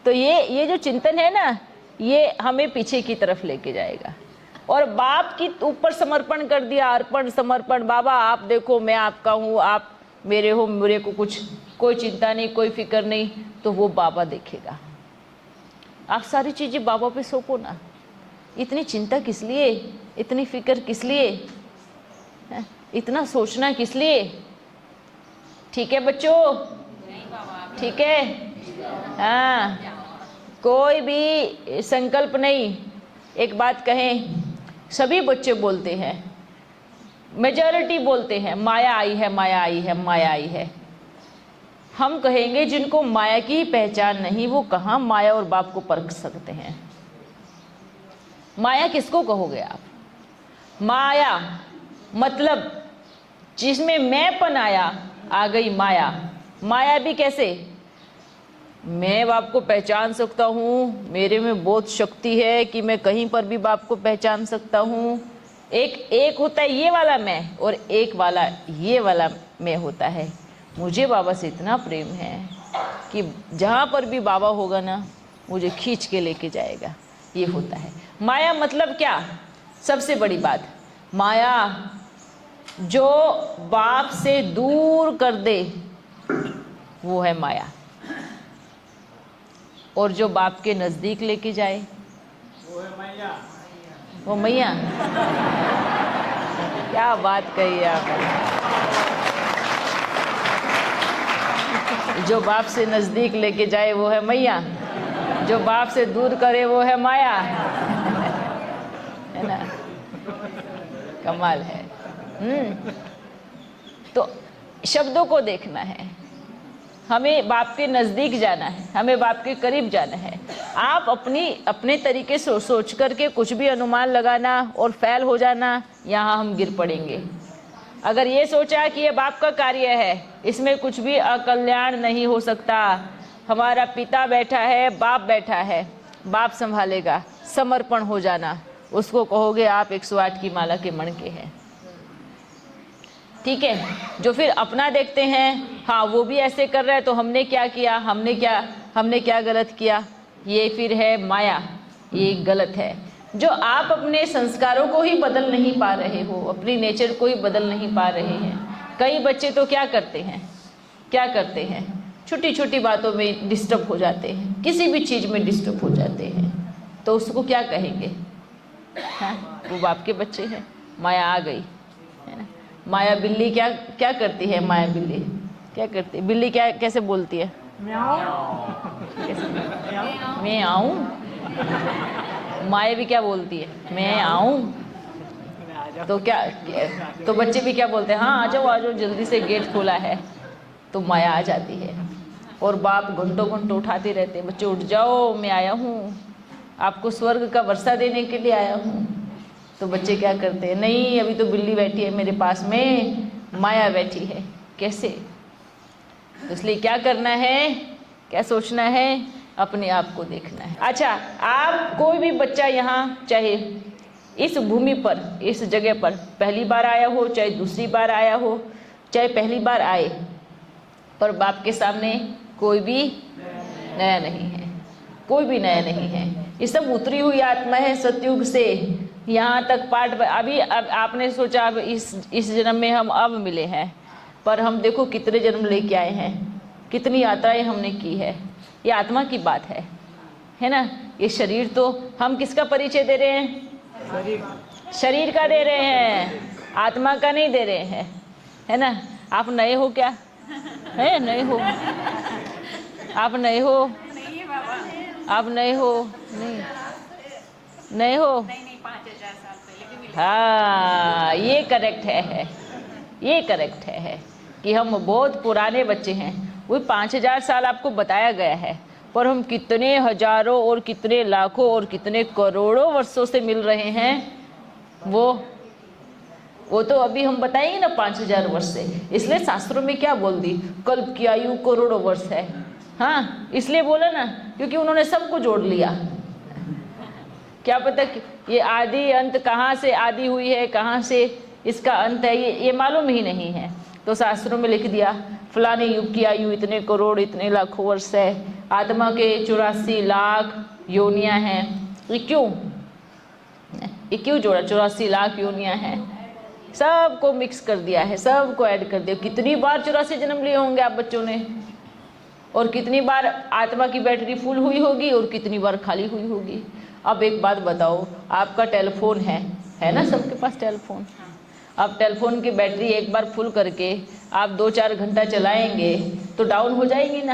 तो ये जो चिंतन है ना, ये हमें पीछे की तरफ लेके जाएगा। और बाप की ऊपर समर्पण कर दिया, अर्पण समर्पण, बाबा आप देखो मैं आपका हूँ, आप मेरे हो, मेरे को कुछ कोई चिंता नहीं, कोई फिक्र नहीं, तो वो बाबा देखेगा। आप सारी चीज़ें बाबा पे सौंपो ना। इतनी चिंता किस लिए, इतनी फिक्र किस लिए, इतना सोचना किस लिए? ठीक है बच्चों, ठीक है। हाँ, कोई भी संकल्प नहीं। एक बात कहें, सभी बच्चे बोलते हैं, मेजॉरिटी बोलते हैं माया आई है, माया आई है, माया आई है। हम कहेंगे जिनको माया की पहचान नहीं, वो कहाँ माया और बाप को परख सकते हैं? माया किसको कहोगे आप? माया मतलब जिसमें मैंपन आया, आ गई माया। माया भी कैसे? मैं बाप को पहचान सकता हूँ, मेरे में बहुत शक्ति है कि मैं कहीं पर भी बाप को पहचान सकता हूँ। एक होता है ये वाला मैं, और एक वाला ये वाला मैं होता है। मुझे बाबा से इतना प्रेम है कि जहाँ पर भी बाबा होगा ना, मुझे खींच के लेके जाएगा। ये होता है माया। मतलब क्या? सबसे बड़ी बात, माया जो बाप से दूर कर दे, वो है माया। और जो बाप के नजदीक लेके जाए, वो है मैया। वो मैया। क्या बात कही आपने। जो बाप से नजदीक लेके जाए वो है मैया, जो बाप से दूर करे वो है माया। है ना, कमाल है। तो शब्दों को देखना है, हमें बाप के नज़दीक जाना है, हमें बाप के करीब जाना है। आप अपने तरीके से सोच करके कुछ भी अनुमान लगाना और फेल हो जाना, यहाँ हम गिर पड़ेंगे। अगर ये सोचा कि ये बाप का कार्य है, इसमें कुछ भी अकल्याण नहीं हो सकता, हमारा पिता बैठा है, बाप बैठा है, बाप संभालेगा, समर्पण हो जाना, उसको कहोगे आप 108 की माला के मणके हैं। ठीक है। जो फिर अपना देखते हैं, हाँ वो भी ऐसे कर रहा है तो हमने क्या किया, हमने क्या गलत किया, ये फिर है माया, ये गलत है। जो आप अपने संस्कारों को ही बदल नहीं पा रहे हो, अपनी नेचर को ही बदल नहीं पा रहे हैं। कई बच्चे तो क्या करते हैं, छोटी छोटी बातों में डिस्टर्ब हो जाते हैं, किसी भी चीज़ में डिस्टर्ब हो जाते हैं, तो उसको क्या कहेंगे? हाँ, वो बाप के बच्चे हैं, माया आ गई, है ना। माया बिल्ली क्या करती है? माया बिल्ली क्या करती है? बिल्ली कैसे बोलती है? मैं आऊँ। माया भी क्या बोलती है? मैं आऊँ। तो तो बच्चे भी क्या बोलते हैं? हाँ आ जाओ जल्दी से, गेट खोला है। तो माया आ जाती है। और बाप घंटों उठाते रहते हैं, बच्चे उठ जाओ, मैं आया हूँ, आपको स्वर्ग का वर्षा देने के लिए आया हूँ। तो बच्चे क्या करते हैं? नहीं, अभी तो बिल्ली बैठी है मेरे पास में, माया बैठी है। कैसे? तो इसलिए क्या करना है, क्या सोचना है? अपने आप को देखना है। अच्छा, आप कोई भी बच्चा यहाँ, चाहे इस भूमि पर, इस जगह पर पहली बार आया हो, चाहे दूसरी बार आया हो, चाहे पहली बार आए, पर बाप के सामने कोई भी नया नहीं है, कोई भी नया नहीं है। ये सब उतरी हुई आत्मा है सतयुग से यहाँ तक पाठ। अभी अब आपने सोचा अब इस जन्म में हम अब मिले हैं, पर हम देखो कितने जन्म लेके आए हैं, कितनी यात्राएं हमने की है। ये आत्मा की बात है ना। ये शरीर तो हम किसका परिचय दे रहे हैं? शरीर का दे रहे हैं, आत्मा का नहीं दे रहे हैं, है ना। आप नए हो क्या? है नए हो? आप नए हो? आप नए हो? नहीं नए हो? हाँ, ये करेक्ट है, ये करेक्ट है। कि हम बहुत पुराने बच्चे हैं, वो 5000 साल आपको बताया गया है, पर हम कितने हजारों और कितने लाखों और कितने करोड़ों वर्षों से मिल रहे हैं, वो तो अभी हम बताएंगे ना 5000 वर्ष से। इसलिए शास्त्रों में क्या बोल दी, कल्प की आयु करोड़ों वर्ष है। हाँ, इसलिए बोला ना, क्योंकि उन्होंने सबको जोड़ लिया। क्या पता कि ये आदि अंत कहाँ से आदि हुई है, कहाँ से इसका अंत है, ये मालूम ही नहीं है। तो शास्त्रों में लिख दिया फलाने युग की आयु इतने करोड़ इतने लाखों वर्ष है, आत्मा के 84 लाख योनियां हैं। ये क्यों जोड़ा, 84 लाख योनियां हैं, सबको मिक्स कर दिया है, सबको ऐड कर दिया। कितनी बार 84 जन्म लिए होंगे आप बच्चों ने, और कितनी बार आत्मा की बैटरी फुल हुई होगी और कितनी बार खाली हुई होगी। अब एक बात बताओ, आपका टेलीफोन है ना, सबके पास टेलीफोन। अब टेलीफोन की बैटरी एक बार फुल करके आप 2-4 घंटा चलाएंगे तो डाउन हो जाएगी ना।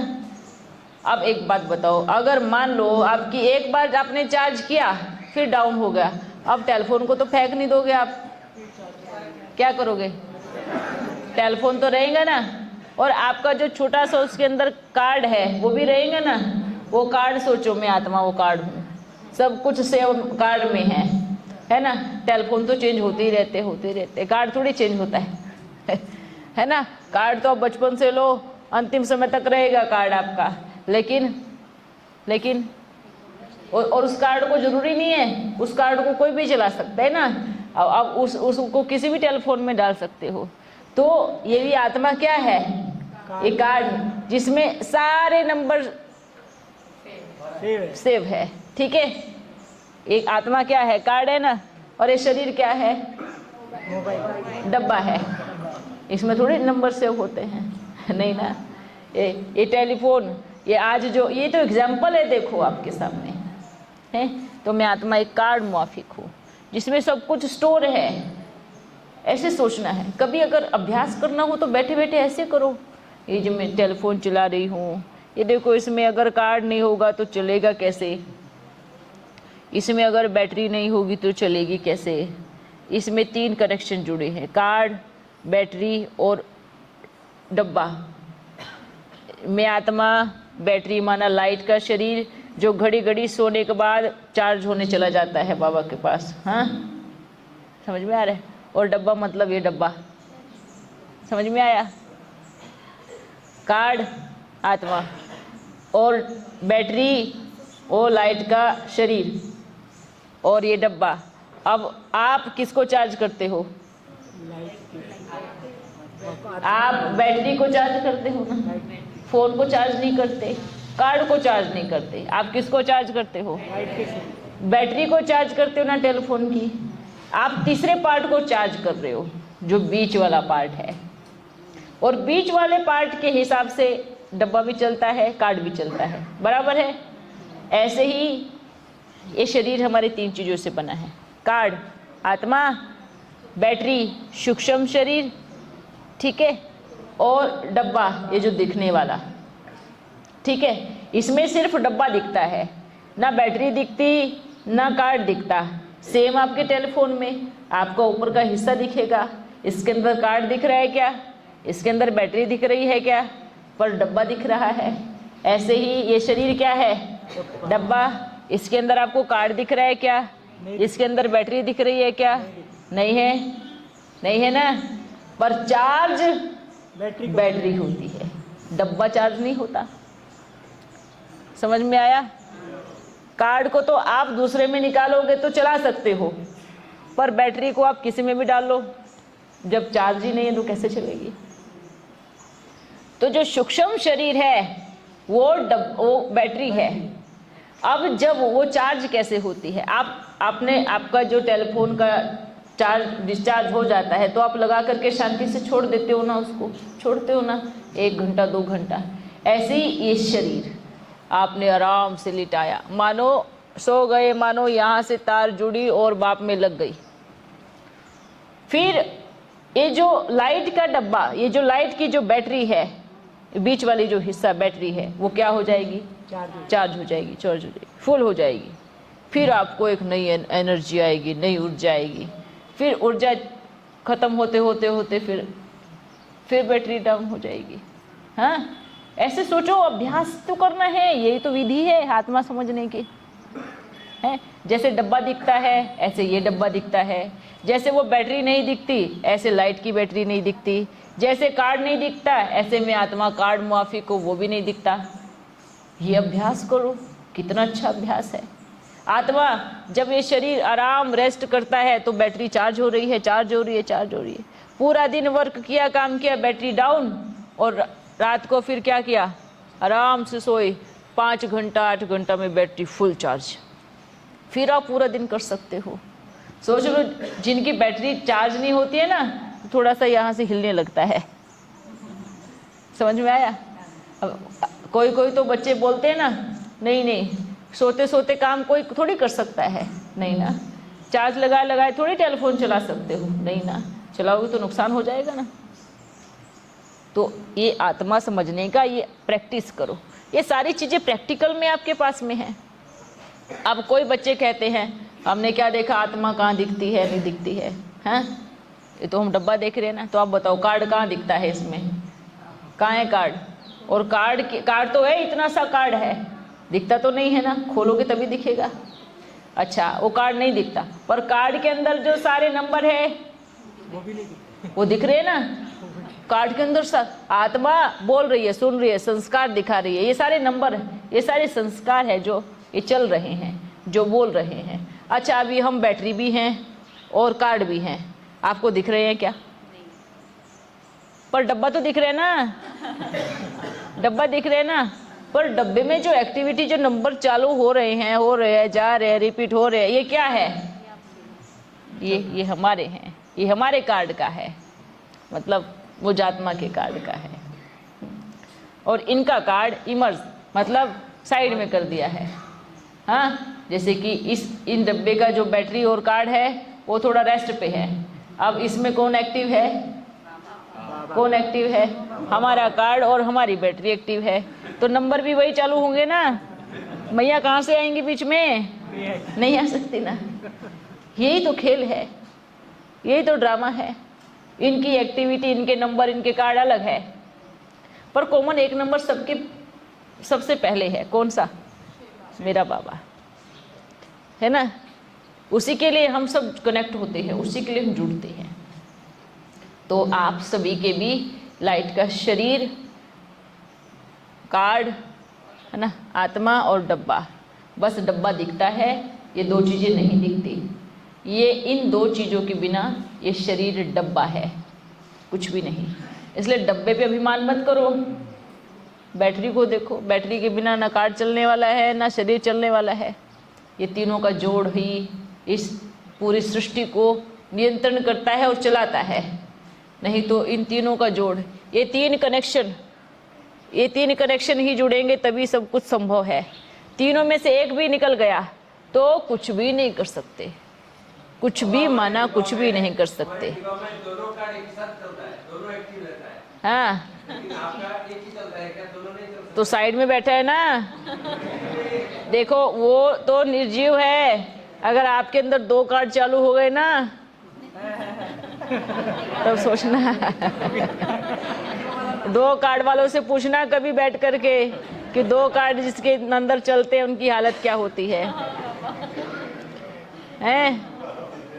अब एक बात बताओ, अगर मान लो आपकी एक बार आपने चार्ज किया फिर डाउन हो गया, अब टेलीफोन को तो फेंक नहीं दोगे आप, क्या करोगे? टेलीफोन तो रहेगा ना, और आपका जो छोटा सा उसके अंदर कार्ड है वो भी रहेगा ना। वो कार्ड सोचो, मैं आत्मा वो कार्ड हूँ, सब कुछ सेव कार्ड में है ना। टेलीफोन तो चेंज होते ही रहते, कार्ड थोड़ी चेंज होता है ना। कार्ड तो आप बचपन से लो, अंतिम समय तक रहेगा कार्ड आपका, लेकिन और उस कार्ड को जरूरी नहीं है, उस कार्ड को कोई भी चला सकता है ना। अब उसको किसी भी टेलीफोन में डाल सकते हो। तो ये भी आत्मा क्या है, एक कार्ड जिसमें सारे नंबर सेव है, ठीक है। एक आत्मा क्या है, कार्ड है ना, और ये शरीर क्या है, डब्बा है, इसमें थोड़े नंबर सेव होते हैं, नहीं ना। ये टेलीफोन, ये आज जो ये तो एग्जाम्पल है, देखो आपके सामने है। तो मैं आत्मा एक कार्ड मुआफिक हूँ जिसमें सब कुछ स्टोर है। ऐसे सोचना है, कभी अगर अभ्यास करना हो तो बैठे बैठे ऐसे करो। ये जो मैं टेलीफोन चला रही हूँ, ये देखो, इसमें अगर कार्ड नहीं होगा तो चलेगा कैसे, इसमें अगर बैटरी नहीं होगी तो चलेगी कैसे। इसमें 3 कनेक्शन जुड़े हैं, कार्ड, बैटरी और डब्बा। मैं आत्मा, बैटरी माना लाइट का शरीर जो घड़ी घड़ी सोने के बाद चार्ज होने चला जाता है बाबा के पास। हाँ, समझ में आ रहा है। और डब्बा मतलब ये डब्बा, समझ में आया। कार्ड आत्मा और बैटरी और लाइट का शरीर और ये डब्बा। अब आप किसको चार्ज करते हो? आप बैटरी को चार्ज करते हो ना, फोन को चार्ज नहीं करते, कार्ड को चार्ज नहीं करते। आप किसको चार्ज करते हो? बैटरी को चार्ज करते हो ना टेलीफोन की। आप तीसरे पार्ट को चार्ज कर रहे हो, जो बीच वाला पार्ट है, और बीच वाले पार्ट के हिसाब से डब्बा भी चलता है, कार्ड भी चलता है, बराबर है। ऐसे ही ये शरीर हमारे 3 चीज़ों से बना है, कार्ड आत्मा, बैटरी सूक्ष्म शरीर, ठीक है, और डब्बा ये जो दिखने वाला, ठीक है। इसमें सिर्फ डब्बा दिखता है, ना बैटरी दिखती ना कार्ड दिखता। सेम आपके टेलीफोन में आपका ऊपर का हिस्सा दिखेगा, इसके अंदर कार्ड दिख रहा है क्या, इसके अंदर बैटरी दिख रही है क्या, पर डब्बा दिख रहा है। ऐसे ही ये शरीर क्या है, डब्बा। इसके अंदर आपको कार्ड दिख रहा है क्या, इसके अंदर बैटरी दिख रही है क्या, नहीं है, नहीं है ना। पर चार्ज बैटरी होती है, डब्बा चार्ज नहीं होता। समझ में आया। कार्ड को तो आप दूसरे में निकालोगे तो चला सकते हो, पर बैटरी को आप किसी में भी डाल लो, जब चार्ज ही नहीं है तो कैसे चलेगी। तो जो सूक्ष्म शरीर है वो बैटरी है। अब जब वो चार्ज कैसे होती है, आपका जो टेलीफोन का चार्ज डिस्चार्ज हो जाता है तो आप लगा करके शांति से छोड़ देते हो ना, उसको छोड़ते हो ना 1 घंटा 2 घंटा। ऐसे ही ये शरीर आपने आराम से लिटाया, मानो सो गए, मानो यहाँ से तार जुड़ी और बाप में लग गई। फिर ये जो लाइट का डब्बा, ये जो लाइट की जो बैटरी है, बीच वाली जो हिस्सा बैटरी है, वो क्या हो जाएगी, चार्ज हो जाएगी, फुल हो जाएगी। फिर आपको एक नई एनर्जी आएगी, नई ऊर्जा आएगी। फिर ऊर्जा खत्म होते होते फिर फिर बैटरी डाउन हो जाएगी। हाँ, ऐसे सोचो, अभ्यास तो करना है, यही तो विधि है आत्मा समझने की है। जैसे डब्बा दिखता है ऐसे ये डब्बा दिखता है, जैसे वो बैटरी नहीं दिखती ऐसे लाइट की बैटरी नहीं दिखती, जैसे कार्ड नहीं दिखता ऐसे में आत्मा कार्ड मुआफी को वो भी नहीं दिखता। ये अभ्यास करो, कितना अच्छा अभ्यास है। आत्मा जब ये शरीर आराम रेस्ट करता है तो बैटरी चार्ज हो रही है, चार्ज हो रही है, चार्ज हो रही है। पूरा दिन वर्क किया, काम किया, बैटरी डाउन, और रात को फिर क्या किया, आराम से सोए, 5 घंटा 8 घंटा में बैटरी फुल चार्ज। फिर आप पूरा दिन कर सकते हो। सोच लो, जिनकी बैटरी चार्ज नहीं होती है ना, थोड़ा सा यहाँ से हिलने लगता है। समझ में आया? कोई कोई तो बच्चे बोलते हैं ना, नहीं नहीं सोते सोते काम कोई थोड़ी कर सकता है, नहीं ना, चार्ज लगा लगाए थोड़ी टेलीफोन चला सकते हो, नहीं ना, चलाओगे तो नुकसान हो जाएगा ना। तो ये आत्मा समझने का ये प्रैक्टिस करो। ये सारी चीज़ें प्रैक्टिकल में आपके पास में है। अब कोई बच्चे कहते हैं हमने क्या देखा, आत्मा कहाँ दिखती है, नहीं दिखती है, हैं? ये तो हम डब्बा देख रहे हैं ना। तो आप बताओ कार्ड कहाँ दिखता है इसमें, कहाँ है कार्ड? और कार्ड तो है, इतना सा कार्ड है, दिखता तो नहीं है ना, खोलोगे तभी दिखेगा। अच्छा, वो कार्ड नहीं दिखता, पर कार्ड के अंदर जो सारे नंबर है वो भी नहीं दिखते, वो दिख रहे हैं ना। कार्ड के अंदर सब आत्मा बोल रही है, सुन रही है, संस्कार दिखा रही है। ये सारे नंबर है, ये सारे संस्कार है जो ये चल रहे हैं, जो बोल रहे हैं। अच्छा, अभी हम बैटरी भी हैं और कार्ड भी हैं, आपको दिख रहे हैं क्या? पर डब्बा तो दिख रहे हैं ना, डब्बा दिख रहे हैं ना, पर डब्बे में जो एक्टिविटी, जो नंबर चालू हो रहे हैं, जा रहे हैं, रिपीट हो रहे हैं, ये क्या है? ये हमारे हैं, ये हमारे कार्ड का है, मतलब वो आत्मा के कार्ड का है। और इनका कार्ड इमर्ज मतलब साइड में कर दिया है। हाँ, जैसे कि इन डब्बे का जो बैटरी और कार्ड है वो थोड़ा रेस्ट पे है। अब इसमें कौन एक्टिव है? कौन एक्टिव है? हमारा कार्ड और हमारी बैटरी एक्टिव है। तो नंबर भी वही चालू होंगे ना। मैया कहाँ से आएंगी बीच में? नहीं आ सकती ना। यही तो खेल है, यही तो ड्रामा है। इनकी एक्टिविटी, इनके नंबर, इनके कार्ड अलग है, पर कॉमन एक नंबर सबके सबसे पहले है। कौन सा? मेरा बाबा है ना। उसी के लिए हम सब कनेक्ट होते हैं, उसी के लिए हम जुड़ते हैं। तो आप सभी के भी लाइट का शरीर, कार्ड है ना, आत्मा और डब्बा, बस डब्बा दिखता है, ये दो चीज़ें नहीं दिखती। ये इन दो चीज़ों के बिना ये शरीर डब्बा है, कुछ भी नहीं। इसलिए डब्बे पे अभिमान मत करो। बैटरी को देखो, बैटरी के बिना ना कार्ड चलने वाला है ना शरीर चलने वाला है। ये तीनों का जोड़ ही इस पूरी सृष्टि को नियंत्रण करता है और चलाता है। नहीं तो इन तीनों का जोड़, ये तीन कनेक्शन ही जुड़ेंगे तभी सब कुछ संभव है। तीनों में से एक भी निकल गया तो कुछ भी नहीं कर सकते, कुछ भी माना कुछ भी नहीं कर सकते। दोनों कार्ड एक साथ चलता है, दोनों एक्टिव रहता है। हाँ, लेकिन आपका एक ही चलता है क्या? दोनों नहीं चलता? तो साइड में बैठा है ना, देखो वो तो निर्जीव है। अगर आपके अंदर दो कार्ड चालू हो गए ना तब सोचना। दो कार्ड वालों से पूछना कभी बैठ करके कि दो कार्ड जिसके अंदर चलते हैं उनकी हालत क्या होती है।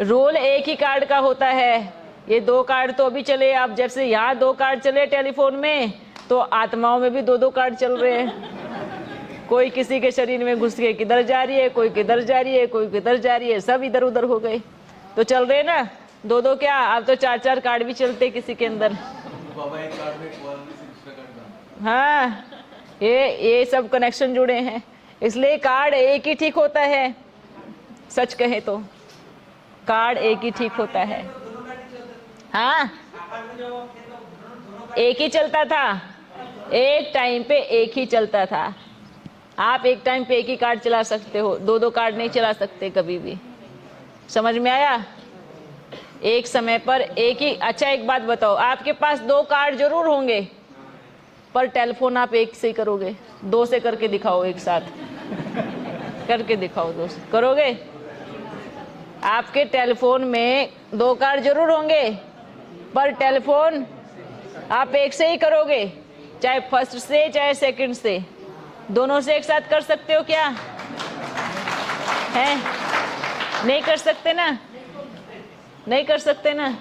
रोल एक ही कार्ड का होता है। ये दो कार्ड तो अभी चले, आप जैसे यहाँ दो कार्ड चले टेलीफोन में, तो आत्माओं में भी दो दो कार्ड चल रहे हैं। कोई किसी के शरीर में घुस के किधर जा रही है, कोई किधर जा रही है, कोई किधर जा रही है, सब इधर उधर हो गए। तो चल रहे ना दो दो, क्या अब तो चार चार कार्ड भी चलते किसी के अंदर। हाँ, ये सब कनेक्शन जुड़े हैं, इसलिए कार्ड एक ही ठीक होता है। सच कहे तो कार्ड एक ही ठीक होता है। हाँ, एक ही चलता था, एक टाइम पे एक ही चलता था। आप एक टाइम पे एक ही कार्ड चला सकते हो, दो दो कार्ड नहीं चला सकते कभी भी। समझ में आया? एक समय पर एक ही। अच्छा, एक बात बताओ, आपके पास दो कार्ड जरूर होंगे, पर टेलीफोन आप एक से ही करोगे? दो से करके दिखाओ, एक साथ करके दिखाओ, दो से करोगे? आपके टेलीफोन में दो कार्ड जरूर होंगे, पर टेलीफोन आप एक से ही करोगे, चाहे फर्स्ट से चाहे सेकंड से, दोनों से एक साथ कर सकते हो क्या? है नहीं कर सकते ना? नहीं कर सकते ना?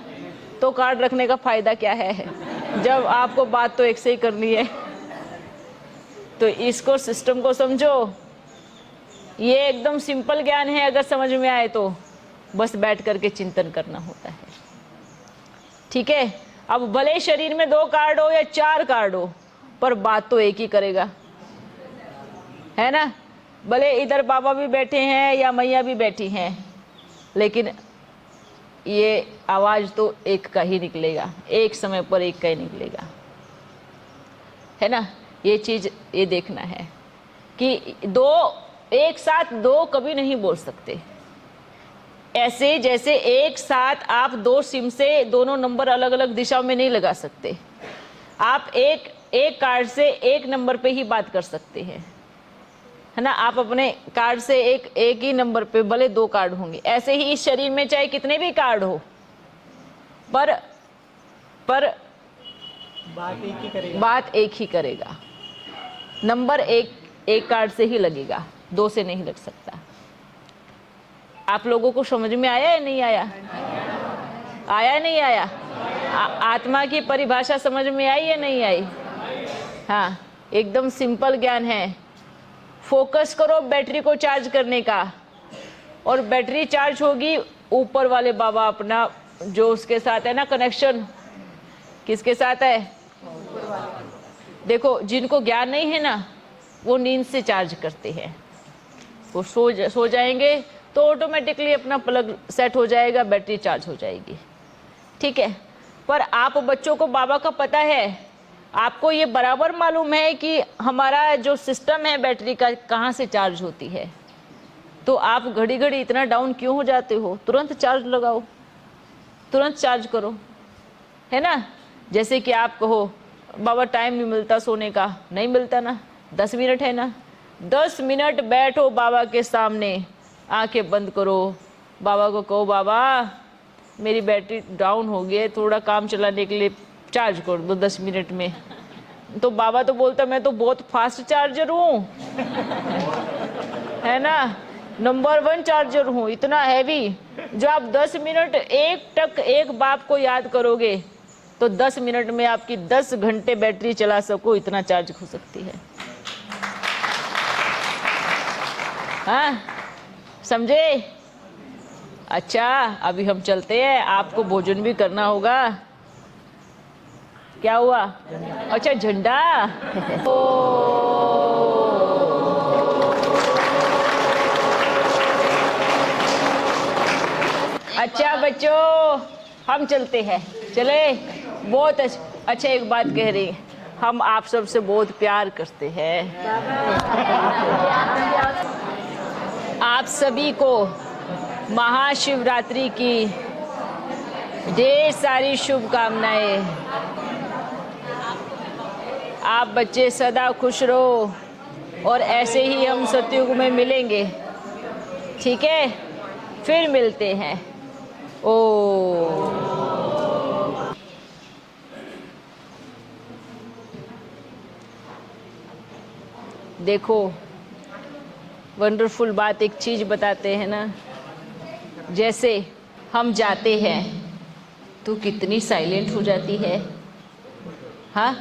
तो कार्ड रखने का फायदा क्या है जब आपको बात तो एक से ही करनी है। तो इसको, सिस्टम को समझो। ये एकदम सिंपल ज्ञान है, अगर समझ में आए तो बस बैठ करके चिंतन करना होता है। ठीक है, अब भले शरीर में 2 कार्ड हो या 4 कार्ड हो, पर बात तो एक ही करेगा, है ना? भले इधर बाबा भी बैठे हैं या मैया भी बैठी हैं, लेकिन ये आवाज तो एक का ही निकलेगा, एक समय पर एक का ही निकलेगा, है ना? ये चीज ये देखना है कि एक साथ दो कभी नहीं बोल सकते। ऐसे जैसे एक साथ आप 2 सिम से दोनों नंबर अलग अलग दिशा में नहीं लगा सकते। आप एक कार्ड से एक नंबर पे ही बात कर सकते हैं, है ना? आप अपने कार्ड से एक ही नंबर पे, भले 2 कार्ड होंगे, ऐसे ही इस शरीर में चाहे कितने भी कार्ड हो, पर बात एक ही करेगा। नंबर एक कार्ड से ही लगेगा, 2 से नहीं लग सकता। आप लोगों को समझ में आया या नहीं आया? आया नहीं आया? आत्मा की परिभाषा समझ में आई या नहीं आई? हाँ, एकदम सिंपल ज्ञान है। फोकस करो बैटरी को चार्ज करने का, और बैटरी चार्ज होगी ऊपर वाले बाबा अपना जो उसके साथ है ना कनेक्शन, किसके साथ है? देखो, जिनको ज्ञान नहीं है ना, वो नींद से चार्ज करते हैं। वो सो जाएंगे तो ऑटोमेटिकली अपना प्लग सेट हो जाएगा, बैटरी चार्ज हो जाएगी। ठीक है, पर आप बच्चों को बाबा का पता है, आपको ये बराबर मालूम है कि हमारा जो सिस्टम है बैटरी का कहाँ से चार्ज होती है। तो आप घड़ी घड़ी इतना डाउन क्यों हो जाते हो? तुरंत चार्ज लगाओ, तुरंत चार्ज करो, है ना? जैसे कि आप कहो बाबा टाइम नहीं मिलता सोने का, नहीं मिलता ना, 10 मिनट है ना, 10 मिनट बैठो बाबा के सामने, आंखें बंद करो, बाबा को कहो बाबा मेरी बैटरी डाउन हो गई है, थोड़ा काम चलाने के लिए चार्ज कर दो 10 मिनट में। तो बाबा तो बोलता मैं तो बहुत फास्ट चार्जर हूँ, है ना, नंबर 1 चार्जर हूँ, इतना हैवी। जो आप 10 मिनट एक बाप को याद करोगे तो 10 मिनट में आपकी 10 घंटे बैटरी चला सको, इतना चार्ज हो सकती है। हाँ, समझे? अच्छा, अभी हम चलते हैं, आपको भोजन भी करना होगा। क्या हुआ? अच्छा, झंडा। अच्छा बच्चों, हम चलते हैं, चले? बहुत अच्छा, एक बात कह रही, हम आप सबसे बहुत प्यार करते हैं। आप सभी को महाशिवरात्रि की ढेर सारी शुभकामनाएं। आप बच्चे सदा खुश रहो, और ऐसे ही हम सतयुग में मिलेंगे। ठीक है, फिर मिलते हैं। ओ देखो, वंडरफुल बात, एक चीज बताते हैं ना, जैसे हम जाते हैं तो कितनी साइलेंट हो जाती है। हाँ,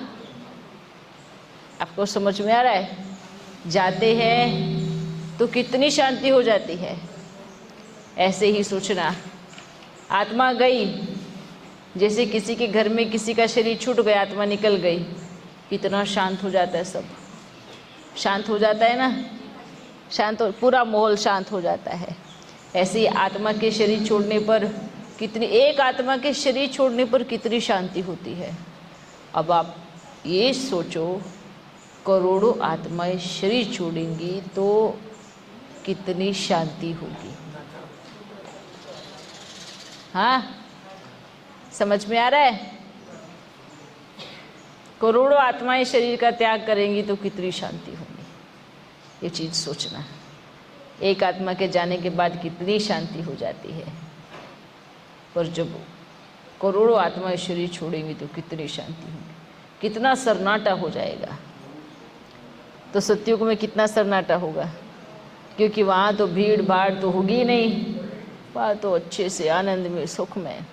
आपको समझ में आ रहा है? जाते हैं तो कितनी शांति हो जाती है। ऐसे ही सोचना, आत्मा गई, जैसे किसी के घर में किसी का शरीर छूट गया, आत्मा निकल गई, कितना शांत हो जाता है, सब शांत हो जाता है ना, शांत हो, पूरा माहौल शांत हो जाता है। ऐसे ही आत्मा के शरीर छोड़ने पर कितनी, एक आत्मा के शरीर छोड़ने पर कितनी शांति होती है। अब आप ये सोचो, करोड़ों आत्माएं शरीर छोड़ेंगी तो कितनी शांति होगी। हाँ, समझ में आ रहा है? करोड़ों आत्माएं शरीर का त्याग करेंगी तो कितनी शांति होगी, ये चीज सोचना। एक आत्मा के जाने के बाद कितनी शांति हो जाती है, पर जब करोड़ों आत्माएं शरीर छोड़ेंगी तो कितनी शांति होगी। कितना सन्नाटा हो जाएगा। तो सतयुग में कितना सन्नाटा होगा, क्योंकि वहाँ तो भीड़ भाड़ तो होगी नहीं, वहाँ तो अच्छे से आनंद में सुख में।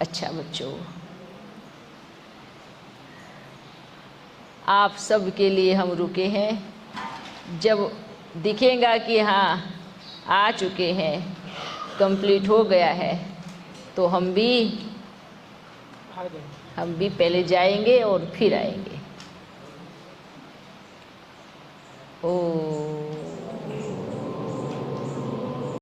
अच्छा बच्चों, आप सब के लिए हम रुके हैं। जब दिखेगा कि हाँ आ चुके हैं, कंप्लीट हो गया है, तो हम भी पहले जाएंगे और फिर आएंगे। ओ